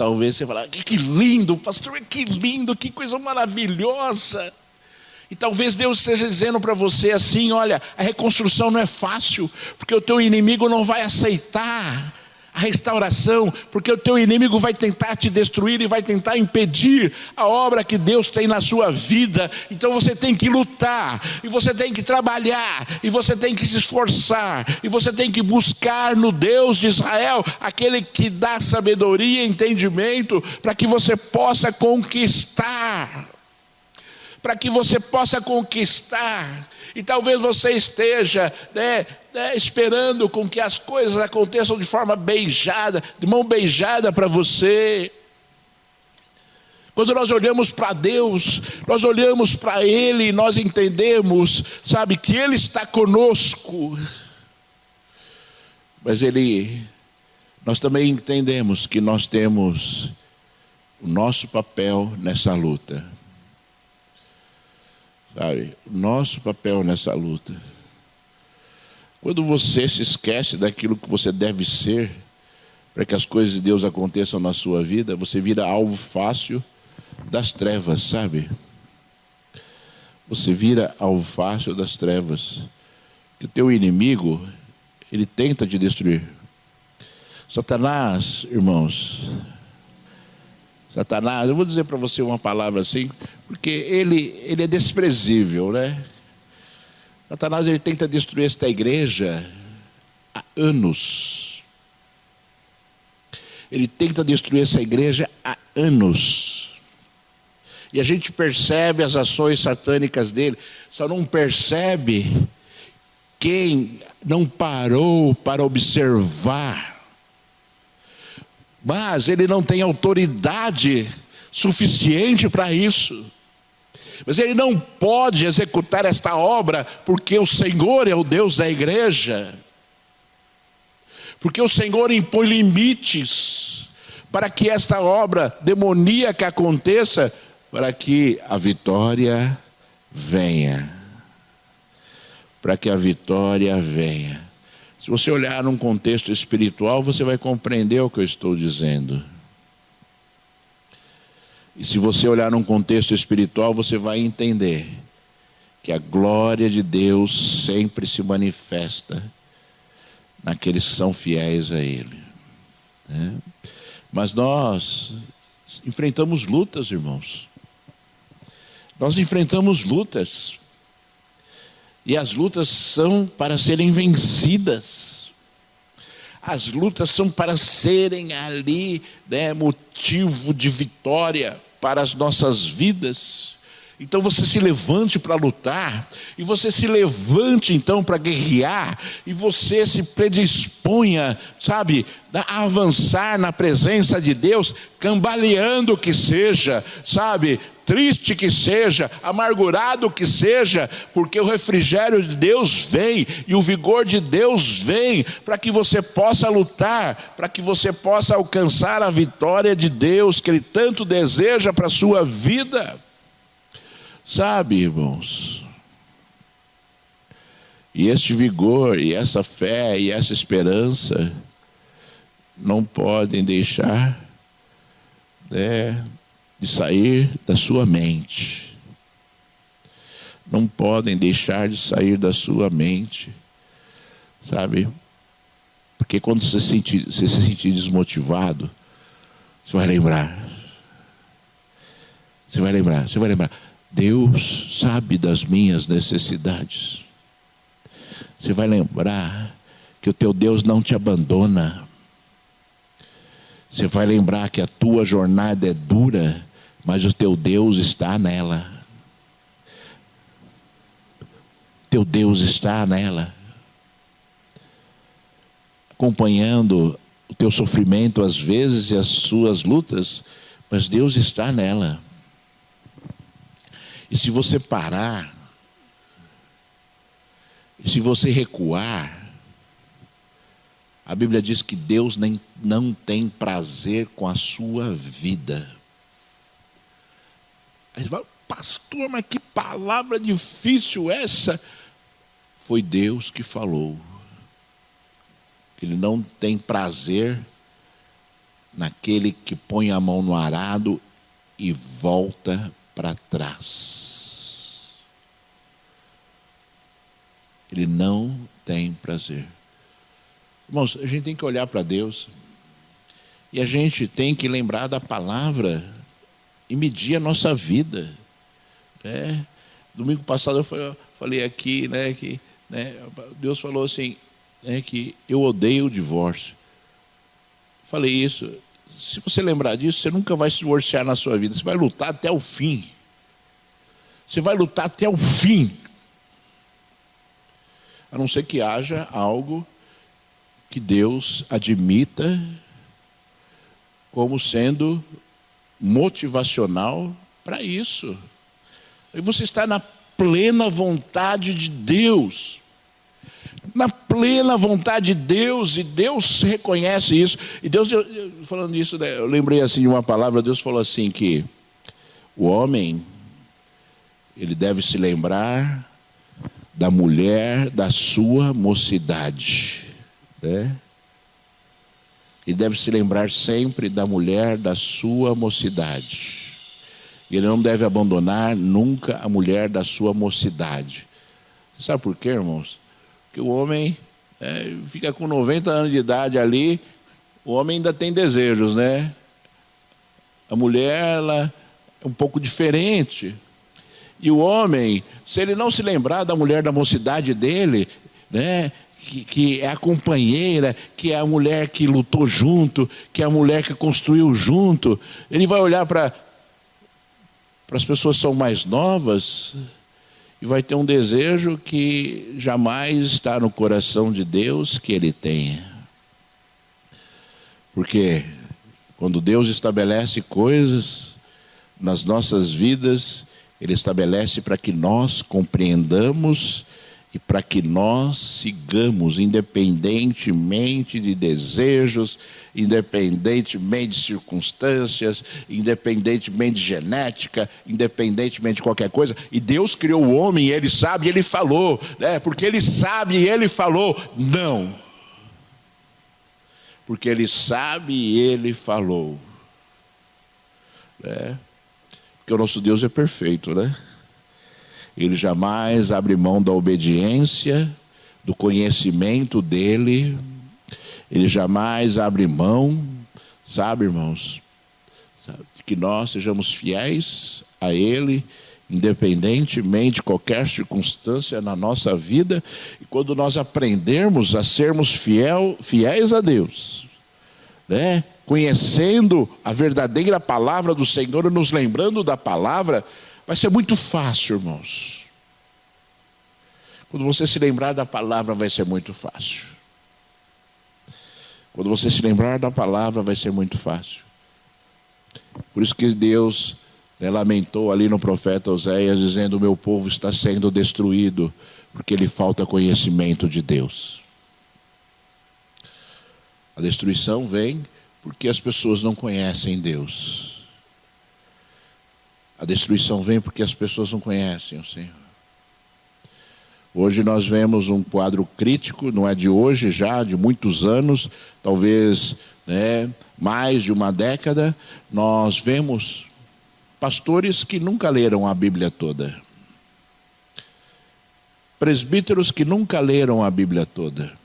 fala, que lindo, pastor, que lindo, que coisa maravilhosa. E talvez Deus esteja dizendo para você assim, olha, a reconstrução não é fácil, porque o teu inimigo não vai aceitar a restauração, porque o teu inimigo vai tentar te destruir e vai tentar impedir a obra que Deus tem na sua vida. Então você tem que lutar, e você tem que trabalhar, e você tem que se esforçar, e você tem que buscar no Deus de Israel, aquele que dá sabedoria e entendimento, para que você possa conquistar. Para que você possa conquistar. E talvez você esteja esperando com que as coisas aconteçam de forma beijada, de mão beijada para você. Quando nós olhamos para Deus, nós olhamos para Ele e nós entendemos, sabe, que Ele está conosco. Mas nós também entendemos que nós temos o nosso papel nessa luta. Sabe, o nosso papel nessa luta. Quando você se esquece daquilo que você deve ser, para que as coisas de Deus aconteçam na sua vida, você vira alvo fácil das trevas, sabe? Você vira alvo fácil das trevas. Que o teu inimigo, ele tenta te destruir. Satanás, irmãos, Satanás, eu vou dizer para você uma palavra assim, porque ele é desprezível, né? Satanás, ele tenta destruir esta igreja há anos. Ele tenta destruir essa igreja há anos. E a gente percebe as ações satânicas dele, só não percebe quem não parou para observar. Mas ele não tem autoridade suficiente para isso. Mas ele não pode executar esta obra, porque o Senhor é o Deus da igreja. Porque o Senhor impõe limites para que esta obra demoníaca aconteça, para que a vitória venha. Para que a vitória venha. Se você olhar num contexto espiritual, você vai compreender o que eu estou dizendo. E se você olhar num contexto espiritual, você vai entender que a glória de Deus sempre se manifesta naqueles que são fiéis a Ele. Mas nós enfrentamos lutas, irmãos. Nós enfrentamos lutas. E as lutas são para serem vencidas. As lutas são para serem ali, motivo de vitória para as nossas vidas. Então você se levante para lutar, e você se levante então para guerrear, e você se predisponha, sabe, a avançar na presença de Deus, cambaleando que seja, sabe, triste que seja, amargurado que seja, porque o refrigério de Deus vem, e o vigor de Deus vem, para que você possa lutar, para que você possa alcançar a vitória de Deus, que Ele tanto deseja para a sua vida. Sabe, irmãos, e este vigor, e essa fé, e essa esperança, não podem deixar de sair da sua mente. Não podem deixar de sair da sua mente, sabe? Porque quando você se sentir desmotivado, você vai lembrar. Você vai lembrar. Deus sabe das minhas necessidades. Você vai lembrar que o teu Deus não te abandona. Você vai lembrar que a tua jornada é dura, mas o teu Deus está nela. Teu Deus está nela, acompanhando o teu sofrimento às vezes e as suas lutas, mas Deus está nela. E se você parar, e se você recuar, a Bíblia diz que Deus não tem prazer com a sua vida. Aí você fala, pastor, mas que palavra difícil essa. Foi Deus que falou. Que Ele não tem prazer naquele que põe a mão no arado e volta para trás. Ele não tem prazer. Irmãos, a gente tem que olhar para Deus e a gente tem que lembrar da palavra e medir a nossa vida. Domingo passado eu falei aqui, que Deus falou assim, que eu odeio o divórcio. Falei isso. Se você lembrar disso, você nunca vai se divorciar na sua vida. Você vai lutar até o fim. Você vai lutar até o fim. A não ser que haja algo que Deus admita como sendo motivacional para isso. E você está na plena vontade de Deus. Na plena vontade de Deus, e Deus reconhece isso. E Deus, falando isso, eu lembrei assim de uma palavra, Deus falou assim que o homem, ele deve se lembrar da mulher da sua mocidade. Ele deve se lembrar sempre da mulher da sua mocidade. Ele não deve abandonar nunca a mulher da sua mocidade. Você sabe por quê, irmãos? Porque o homem fica com 90 anos de idade ali, o homem ainda tem desejos, A mulher, ela é um pouco diferente. E o homem, se ele não se lembrar da mulher da mocidade dele, né, que é a companheira, que é a mulher que lutou junto, que é a mulher que construiu junto, ele vai olhar para as pessoas que são mais novas e vai ter um desejo que jamais está no coração de Deus que ele tenha. Porque quando Deus estabelece coisas nas nossas vidas, Ele estabelece para que nós compreendamos e para que nós sigamos, independentemente de desejos, independentemente de circunstâncias, independentemente de genética, independentemente de qualquer coisa. E Deus criou o homem, e Ele sabe, e Ele falou, né? Porque Ele sabe e Ele falou, não. Porque Ele sabe e Ele falou, né? Porque o nosso Deus é perfeito, né? Ele jamais abre mão da obediência, do conhecimento dEle. Ele jamais abre mão, sabe, irmãos, de que nós sejamos fiéis a Ele, independentemente de qualquer circunstância na nossa vida. E quando nós aprendermos a sermos fiéis a Deus, né? Conhecendo a verdadeira palavra do Senhor e nos lembrando da palavra, vai ser muito fácil, irmãos. Quando você se lembrar da palavra, vai ser muito fácil. Quando você se lembrar da palavra, vai ser muito fácil. Por isso que Deus, né, lamentou ali no profeta Oséias, dizendo: o meu povo está sendo destruído, porque lhe falta conhecimento de Deus. A destruição vem porque as pessoas não conhecem Deus. A destruição vem porque as pessoas não conhecem o Senhor. Hoje nós vemos um quadro crítico, não é de hoje já, de muitos anos, talvez, né, mais de uma década. Nós vemos pastores que nunca leram a Bíblia toda. Presbíteros que nunca leram a Bíblia toda.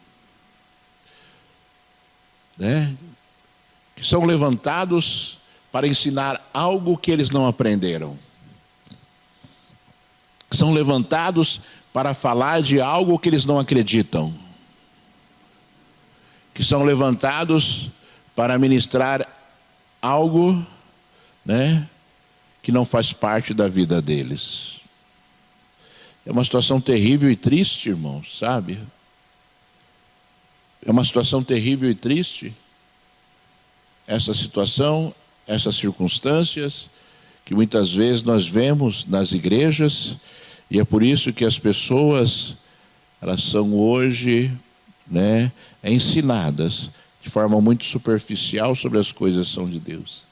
Né? Que são levantados para ensinar algo que eles não aprenderam. São levantados para falar de algo que eles não acreditam. Que são levantados para ministrar algo, né, que não faz parte da vida deles. É uma situação terrível e triste, irmãos, sabe? É uma situação terrível e triste. Essa situação, essas circunstâncias que muitas vezes nós vemos nas igrejas, e é por isso que as pessoas, elas são hoje, né, ensinadas de forma muito superficial sobre as coisas que são de Deus.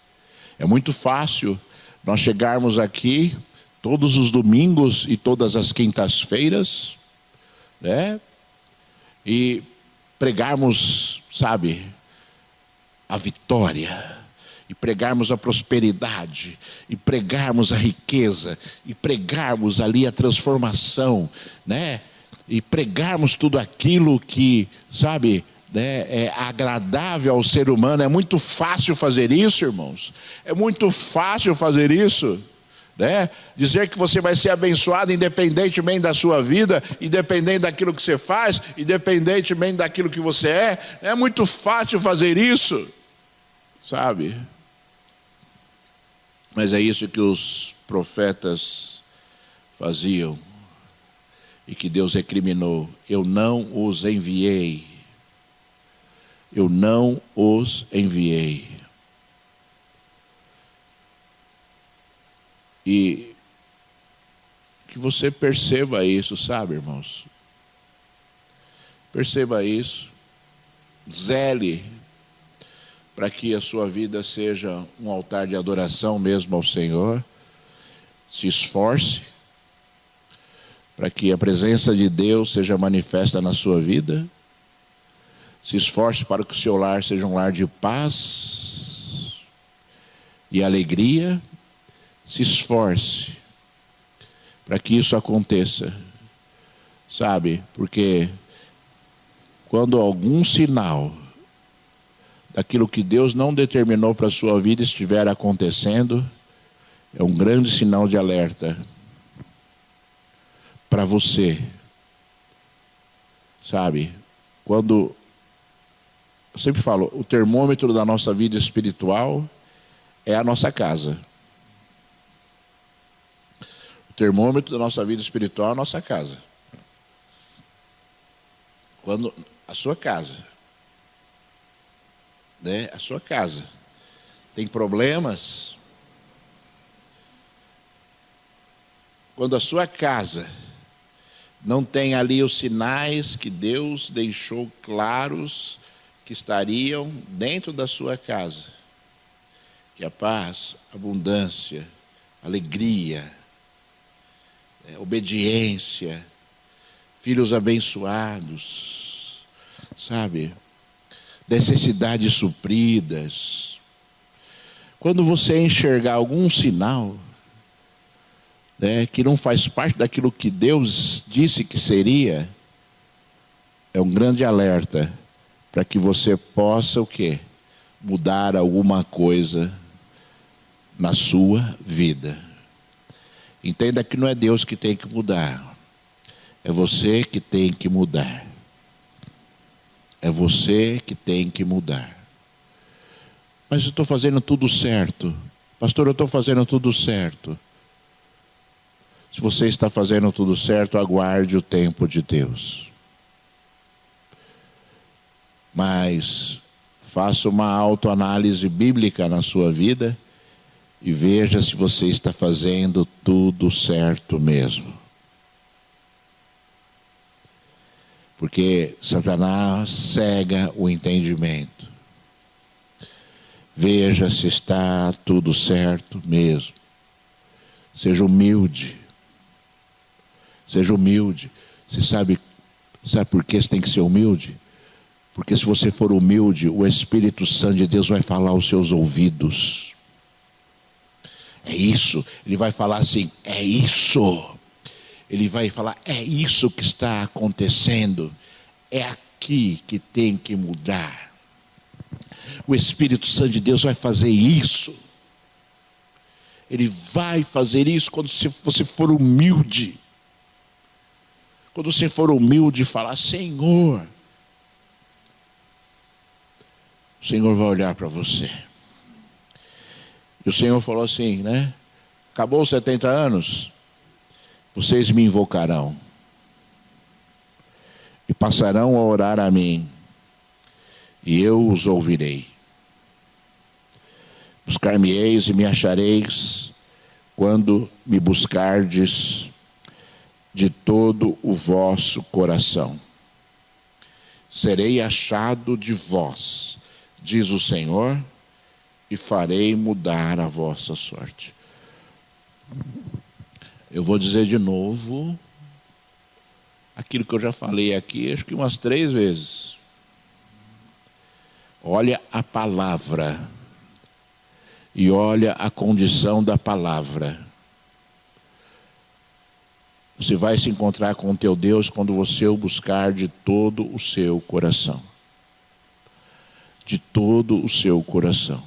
É muito fácil nós chegarmos aqui todos os domingos e todas as quintas-feiras, né, e pregarmos, sabe, a vitória, e pregarmos a prosperidade, e pregarmos a riqueza, e pregarmos ali a transformação, né? E pregarmos tudo aquilo que, sabe, né, é agradável ao ser humano. É muito fácil fazer isso, irmãos. É muito fácil fazer isso, né? Dizer que você vai ser abençoado independentemente da sua vida, independente daquilo que você faz, independentemente daquilo que você é. É muito fácil fazer isso, sabe? Mas é isso que os profetas faziam e que Deus recriminou: eu não os enviei. Eu não os enviei. E que você perceba isso, sabe, irmãos? Perceba isso. Zele para que a sua vida seja um altar de adoração mesmo ao Senhor. Se esforce para que a presença de Deus seja manifesta na sua vida. Se esforce para que o seu lar seja um lar de paz e alegria. Se esforce para que isso aconteça, sabe? Porque quando algum sinal daquilo que Deus não determinou para a sua vida estiver acontecendo, é um grande sinal de alerta. para você. Sabe? Quando, eu sempre falo, o termômetro da nossa vida espiritual é a nossa casa. O termômetro da nossa vida espiritual é a nossa casa. Quando a sua casa, né? A sua casa tem problemas, quando a sua casa não tem ali os sinais que Deus deixou claros que estariam dentro da sua casa, que a paz, abundância, alegria, obediência, filhos abençoados, sabe? Necessidades supridas. Quando você enxergar algum sinal, né, que não faz parte daquilo que Deus disse que seria, é um grande alerta para que você possa o quê? Mudar alguma coisa na sua vida. Entenda que não é Deus que tem que mudar. É você que tem que mudar. É você que tem que mudar. Mas eu estou fazendo tudo certo. Pastor, eu estou fazendo tudo certo. Se você está fazendo tudo certo, aguarde o tempo de Deus. Mas faça uma autoanálise bíblica na sua vida e veja se você está fazendo tudo certo mesmo. Porque Satanás cega o entendimento. Veja se está tudo certo mesmo. Seja humilde. Seja humilde. Você sabe por que você tem que ser humilde? Porque se você for humilde, o Espírito Santo de Deus vai falar aos seus ouvidos. É isso. Ele vai falar assim, é isso. Ele vai falar, é isso que está acontecendo. É aqui que tem que mudar. O Espírito Santo de Deus vai fazer isso. Ele vai fazer isso quando você for humilde. Quando você for humilde e falar, Senhor, o Senhor vai olhar para você. E o Senhor falou assim, né? Acabou os 70 anos, vocês me invocarão. E passarão a orar a mim. E eu os ouvirei. Buscar-me-eis e me achareis, quando me buscardes de todo o vosso coração. Serei achado de vós, diz o Senhor, e farei mudar a vossa sorte. Eu vou dizer de novo aquilo que eu já falei aqui, acho que umas 3 vezes. Olha a palavra e olha a condição da palavra. Você vai se encontrar com o teu Deus quando você o buscar de todo o seu coração. De todo o seu coração.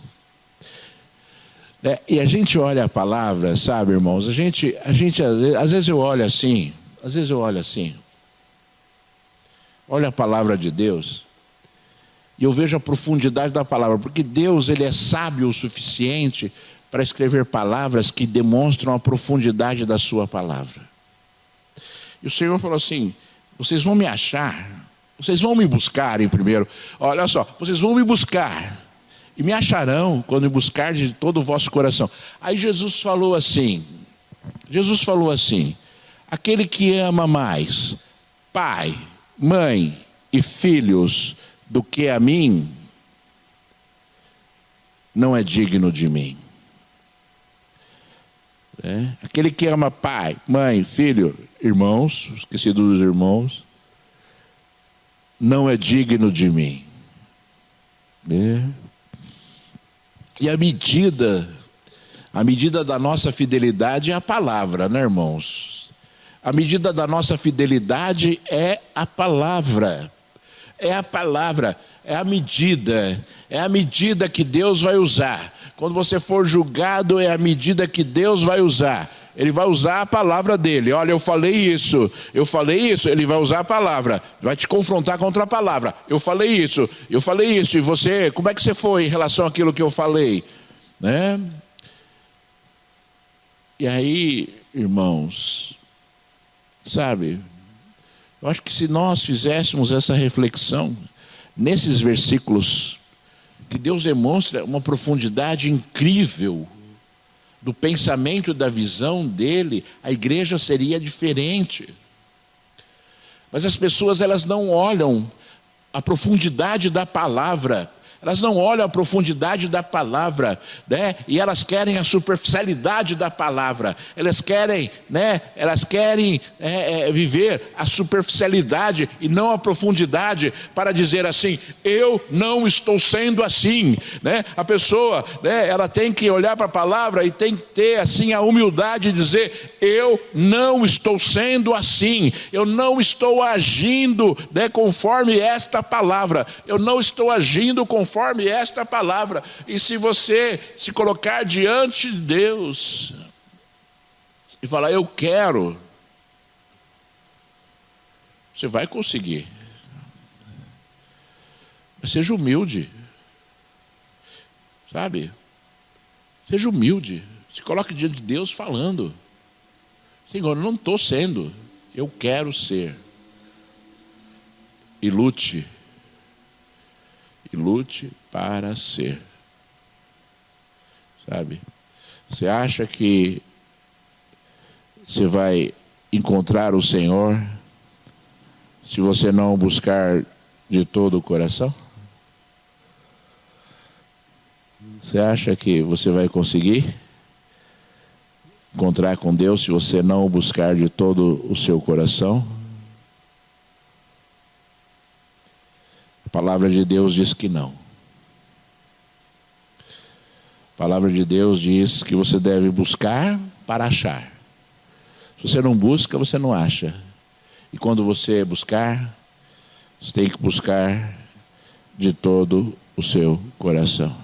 E a gente olha a palavra, sabe, irmãos? Às vezes eu olho assim. Olha a palavra de Deus. E eu vejo a profundidade da palavra. Porque Deus, Ele é sábio o suficiente para escrever palavras que demonstram a profundidade da sua palavra. E o Senhor falou assim, vocês vão me achar, vocês vão me buscar em primeiro. Olha só, vocês vão me buscar e me acharão quando me buscar de todo o vosso coração. Aí Jesus falou assim, aquele que ama mais pai, mãe e filhos do que a mim, não é digno de mim. Aquele que ama pai, mãe, filho, irmãos, esqueci dos irmãos, não é digno de mim. E a medida da nossa fidelidade é a palavra, né, irmãos? A medida da nossa fidelidade é a palavra. É a palavra, é a medida que Deus vai usar. Quando você for julgado, é a medida que Deus vai usar. Ele vai usar a palavra dele. Olha, eu falei isso, ele vai usar a palavra, vai te confrontar contra a palavra. Eu falei isso, e você, como é que você foi em relação àquilo que eu falei? Né? E aí, irmãos, sabe, eu acho que se nós fizéssemos essa reflexão nesses versículos, que Deus demonstra uma profundidade incrível do pensamento e da visão dele, a igreja seria diferente. Mas as pessoas, elas não olham a profundidade da palavra. Elas não olham a profundidade da palavra, né? E elas querem a superficialidade da palavra. Elas querem, né? Viver a superficialidade e não a profundidade, para dizer assim: eu não estou sendo assim, né? A pessoa, né? Ela tem que olhar para a palavra e tem que ter assim a humildade de dizer: eu não estou sendo assim. Eu não estou agindo, né, conforme esta palavra. Eu não estou agindo conforme esta palavra. E se você se colocar diante de Deus e falar: eu quero, você vai conseguir. Mas seja humilde, sabe? Seja humilde. Se coloque diante de Deus falando: Senhor, eu não estou sendo, eu quero ser. E lute para ser. Sabe? Você acha que você vai encontrar o Senhor se você não buscar de todo o coração? Você acha que você vai conseguir encontrar com Deus se você não o buscar de todo o seu coração? A palavra de Deus diz que não. A palavra de Deus diz que você deve buscar para achar. Se você não busca, você não acha. E quando você buscar, você tem que buscar de todo o seu coração.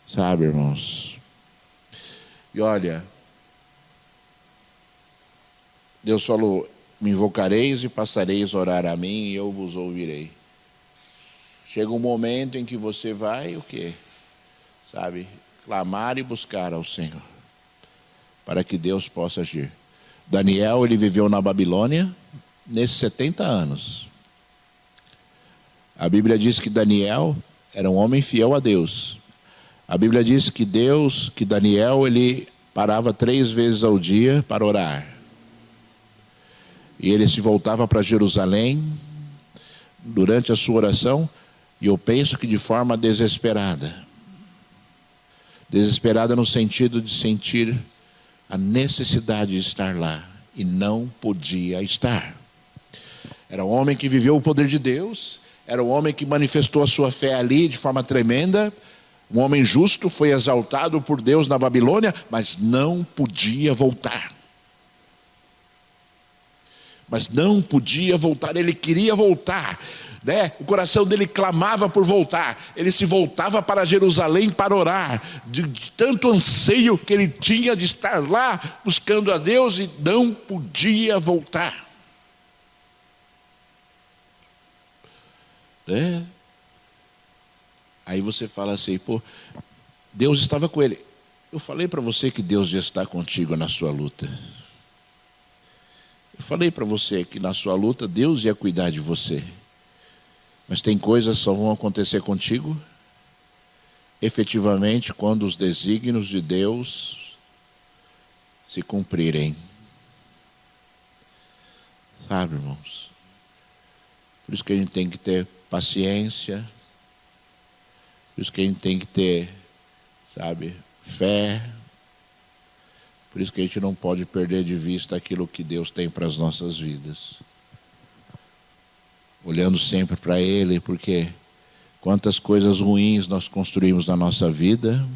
Sabe, irmãos? E olha, Deus falou: me invocareis e passareis a orar a mim e eu vos ouvirei. Chega um momento em que você vai, o quê? Sabe? Clamar e buscar ao Senhor, para que Deus possa agir. Daniel, ele viveu na Babilônia nesses 70 anos. A Bíblia diz que Daniel era um homem fiel a Deus. A Bíblia diz que Daniel, ele parava 3 vezes ao dia para orar. E ele se voltava para Jerusalém durante a sua oração, e eu penso que de forma desesperada. Desesperada no sentido de sentir a necessidade de estar lá, e não podia estar. Era um homem que viveu o poder de Deus, era um homem que manifestou a sua fé ali de forma tremenda, um homem justo, foi exaltado por Deus na Babilônia, mas não podia voltar. Mas não podia voltar, ele queria voltar, né? O coração dele clamava por voltar, ele se voltava para Jerusalém para orar, de tanto anseio que ele tinha de estar lá buscando a Deus, e não podia voltar. Né? Aí você fala assim: pô, Deus estava com ele. Eu falei para você que Deus já está contigo na sua luta. Eu falei para você que na sua luta Deus ia cuidar de você. Mas tem coisas que só vão acontecer contigo efetivamente quando os desígnios de Deus se cumprirem. Sabe, irmãos? Por isso que a gente tem que ter paciência. Por isso que a gente tem que ter, sabe, fé. Por isso que a gente não pode perder de vista aquilo que Deus tem para as nossas vidas. Olhando sempre para Ele, porque quantas coisas ruins nós construímos na nossa vida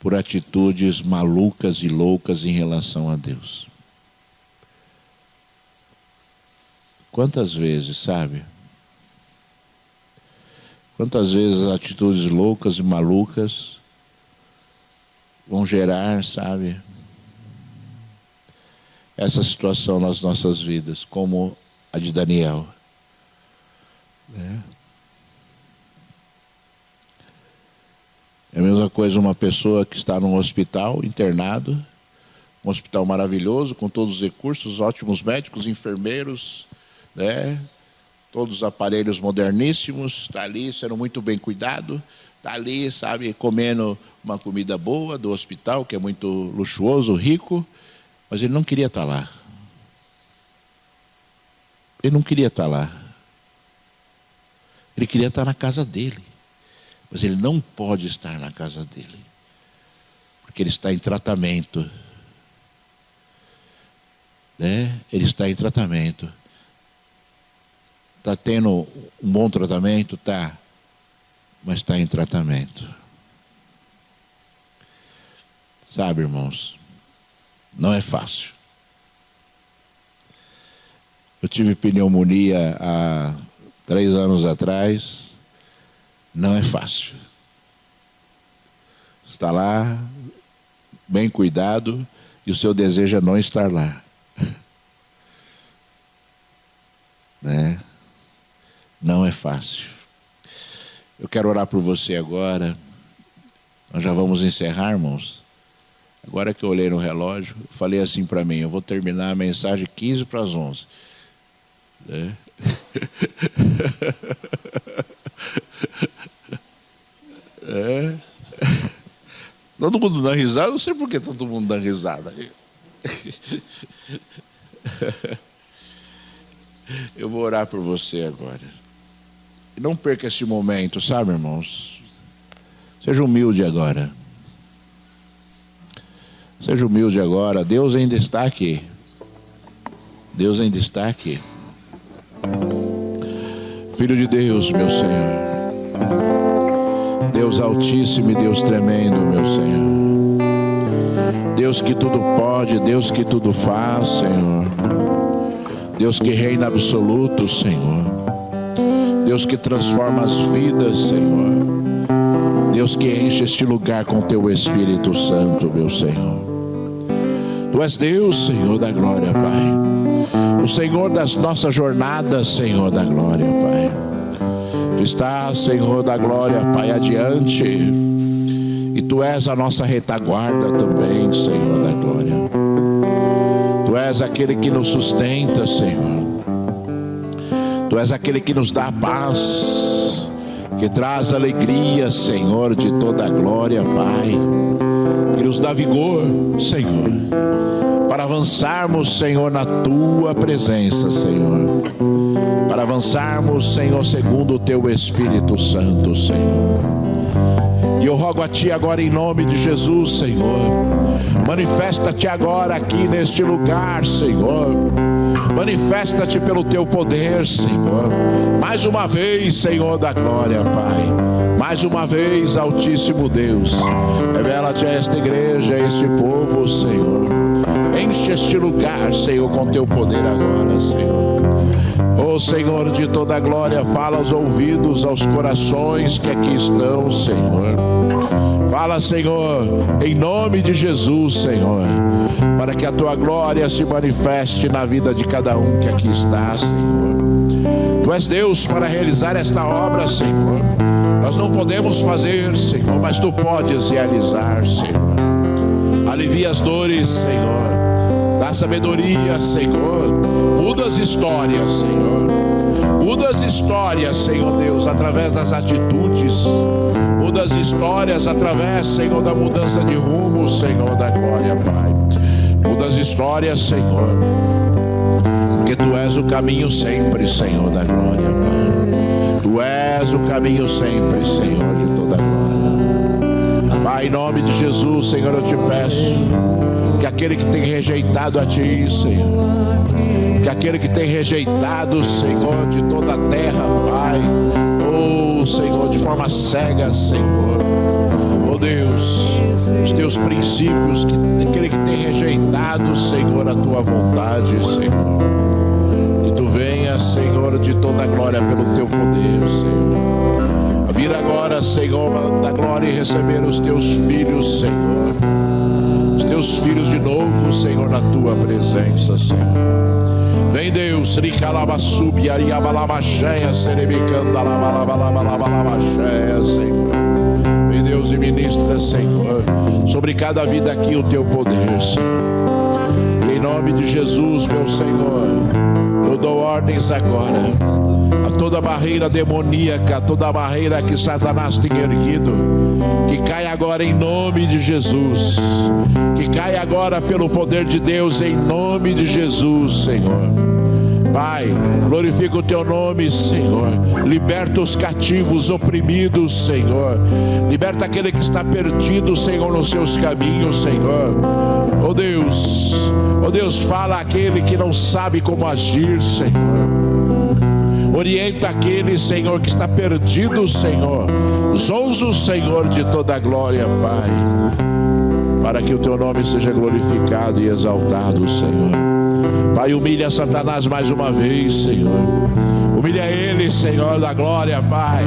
por atitudes malucas e loucas em relação a Deus. Quantas vezes, sabe? Quantas vezes atitudes loucas e malucas vão gerar, sabe, essa situação nas nossas vidas, como a de Daniel. É a mesma coisa uma pessoa que está num hospital, internado, um hospital maravilhoso, com todos os recursos, ótimos médicos, enfermeiros, né? Todos os aparelhos moderníssimos, está ali sendo muito bem cuidado, está ali, sabe, comendo uma comida boa do hospital, que é muito luxuoso, rico, mas ele não queria estar lá. Ele não queria estar lá. Ele queria estar na casa dele. Mas ele não pode estar na casa dele, porque ele está em tratamento. Né? Ele está em tratamento. Está tendo um bom tratamento? Está. Mas está em tratamento. Sabe, irmãos, não é fácil. Eu tive pneumonia há 3 anos atrás. Não é fácil. Está lá, bem cuidado, e o seu desejo é não estar lá. Né? Não é fácil. Eu quero orar por você agora. Nós já vamos encerrar, irmãos. Agora que eu olhei no relógio, eu falei assim para mim: eu vou terminar a mensagem 15 para as 11. Né? Todo mundo dá risada, eu não sei por que todo mundo dá risada. Eu vou orar por você agora. E não perca esse momento, sabe, irmãos? Seja humilde agora. Seja humilde agora. Deus ainda está aqui. Deus ainda está aqui. Filho de Deus, meu Senhor. Deus altíssimo e Deus tremendo, meu Senhor. Deus que tudo pode, Deus que tudo faz, Senhor. Deus que reina absoluto, Senhor. Deus que transforma as vidas, Senhor. Deus que enche este lugar com Teu Espírito Santo, meu Senhor. Tu és Deus, Senhor da glória, Pai. O Senhor das nossas jornadas, Senhor da glória, Pai. Tu estás, Senhor da glória, Pai, adiante. E Tu és a nossa retaguarda também, Senhor da glória. Tu és aquele que nos sustenta, Senhor. Tu és aquele que nos dá paz, que traz alegria, Senhor, de toda a glória, Pai. Que nos dá vigor, Senhor, para avançarmos, Senhor, na Tua presença, Senhor. Para avançarmos, Senhor, segundo o Teu Espírito Santo, Senhor. E eu rogo a Ti agora em nome de Jesus, Senhor. Manifesta-te agora aqui neste lugar, Senhor. Manifesta-te pelo Teu poder, Senhor. Mais uma vez, Senhor da glória, Pai. Mais uma vez, Altíssimo Deus. Revela-te a esta igreja, a este povo, Senhor. Enche este lugar, Senhor, com Teu poder agora, Senhor. Ó Senhor de toda a glória, fala aos ouvidos, aos corações que aqui estão, Senhor. Fala, Senhor, em nome de Jesus, Senhor, para que a Tua glória se manifeste na vida de cada um que aqui está, Senhor. Tu és Deus para realizar esta obra, Senhor. Nós não podemos fazer, Senhor, mas Tu podes realizar, Senhor. Alivia as dores, Senhor. Dá sabedoria, Senhor. Muda as histórias, Senhor. Muda as histórias, Senhor Deus, através das atitudes. Muda as histórias através, Senhor, da mudança de rumo, Senhor da glória, Pai. Muda as histórias, Senhor, porque Tu és o caminho sempre, Senhor da glória, Pai. Tu és o caminho sempre, Senhor de toda a glória. Pai, em nome de Jesus, Senhor, eu Te peço que aquele que tem rejeitado a Ti, Senhor, que aquele que tem rejeitado, Senhor, de toda a terra, Pai, oh Senhor, de forma cega, Senhor, oh Deus, os Teus princípios, que aquele que tem rejeitado, Senhor, a Tua vontade, Senhor, que Tu venha, agora, Senhor, de toda a glória pelo teu poder, Senhor. A vir agora, Senhor, da glória e receber os teus filhos, Senhor. Os teus filhos de novo, Senhor, na tua presença, Senhor. Vem Deus, Senhor. Vem Deus e ministra, Senhor, sobre cada vida aqui o teu poder, Senhor. Em nome de Jesus, meu Senhor, eu dou ordens agora a toda barreira demoníaca, toda barreira que Satanás tem erguido, que caia agora em nome de Jesus, que caia agora pelo poder de Deus, em nome de Jesus, Senhor. Pai, glorifica o teu nome, Senhor. Liberta os cativos, oprimidos, Senhor. Liberta aquele que está perdido, Senhor, nos seus caminhos, Senhor. Oh Deus, fala aquele que não sabe como agir, Senhor. Orienta aquele, Senhor, que está perdido, Senhor. Zonzo, Senhor, de toda a glória, Pai, para que o teu nome seja glorificado e exaltado, Senhor. Pai, humilha Satanás mais uma vez, Senhor. Humilha ele, Senhor da glória, Pai.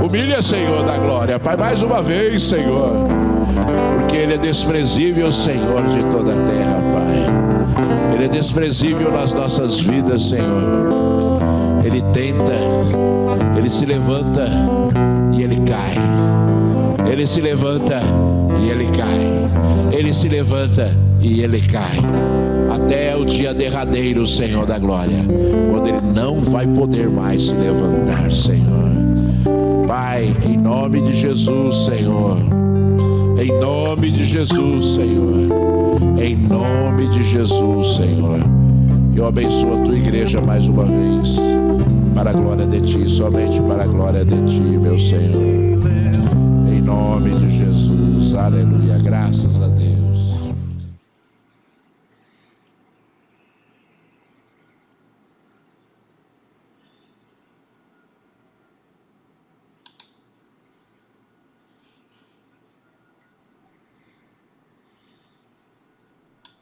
Humilha, Senhor da glória, Pai, mais uma vez, Senhor. Porque ele é desprezível, Senhor, de toda a terra, Pai. Ele é desprezível nas nossas vidas, Senhor. Ele tenta, ele se levanta e ele cai. Ele se levanta e ele cai. Ele se levanta e ele cai. Até o dia derradeiro, Senhor da glória, quando ele não vai poder mais se levantar, Senhor. Pai, em nome de Jesus, Senhor. Em nome de Jesus, Senhor. Em nome de Jesus, Senhor. Eu abençoo a tua igreja mais uma vez, para a glória de ti, somente para a glória de ti, meu Senhor. Em nome de Jesus, aleluia, graças a Deus.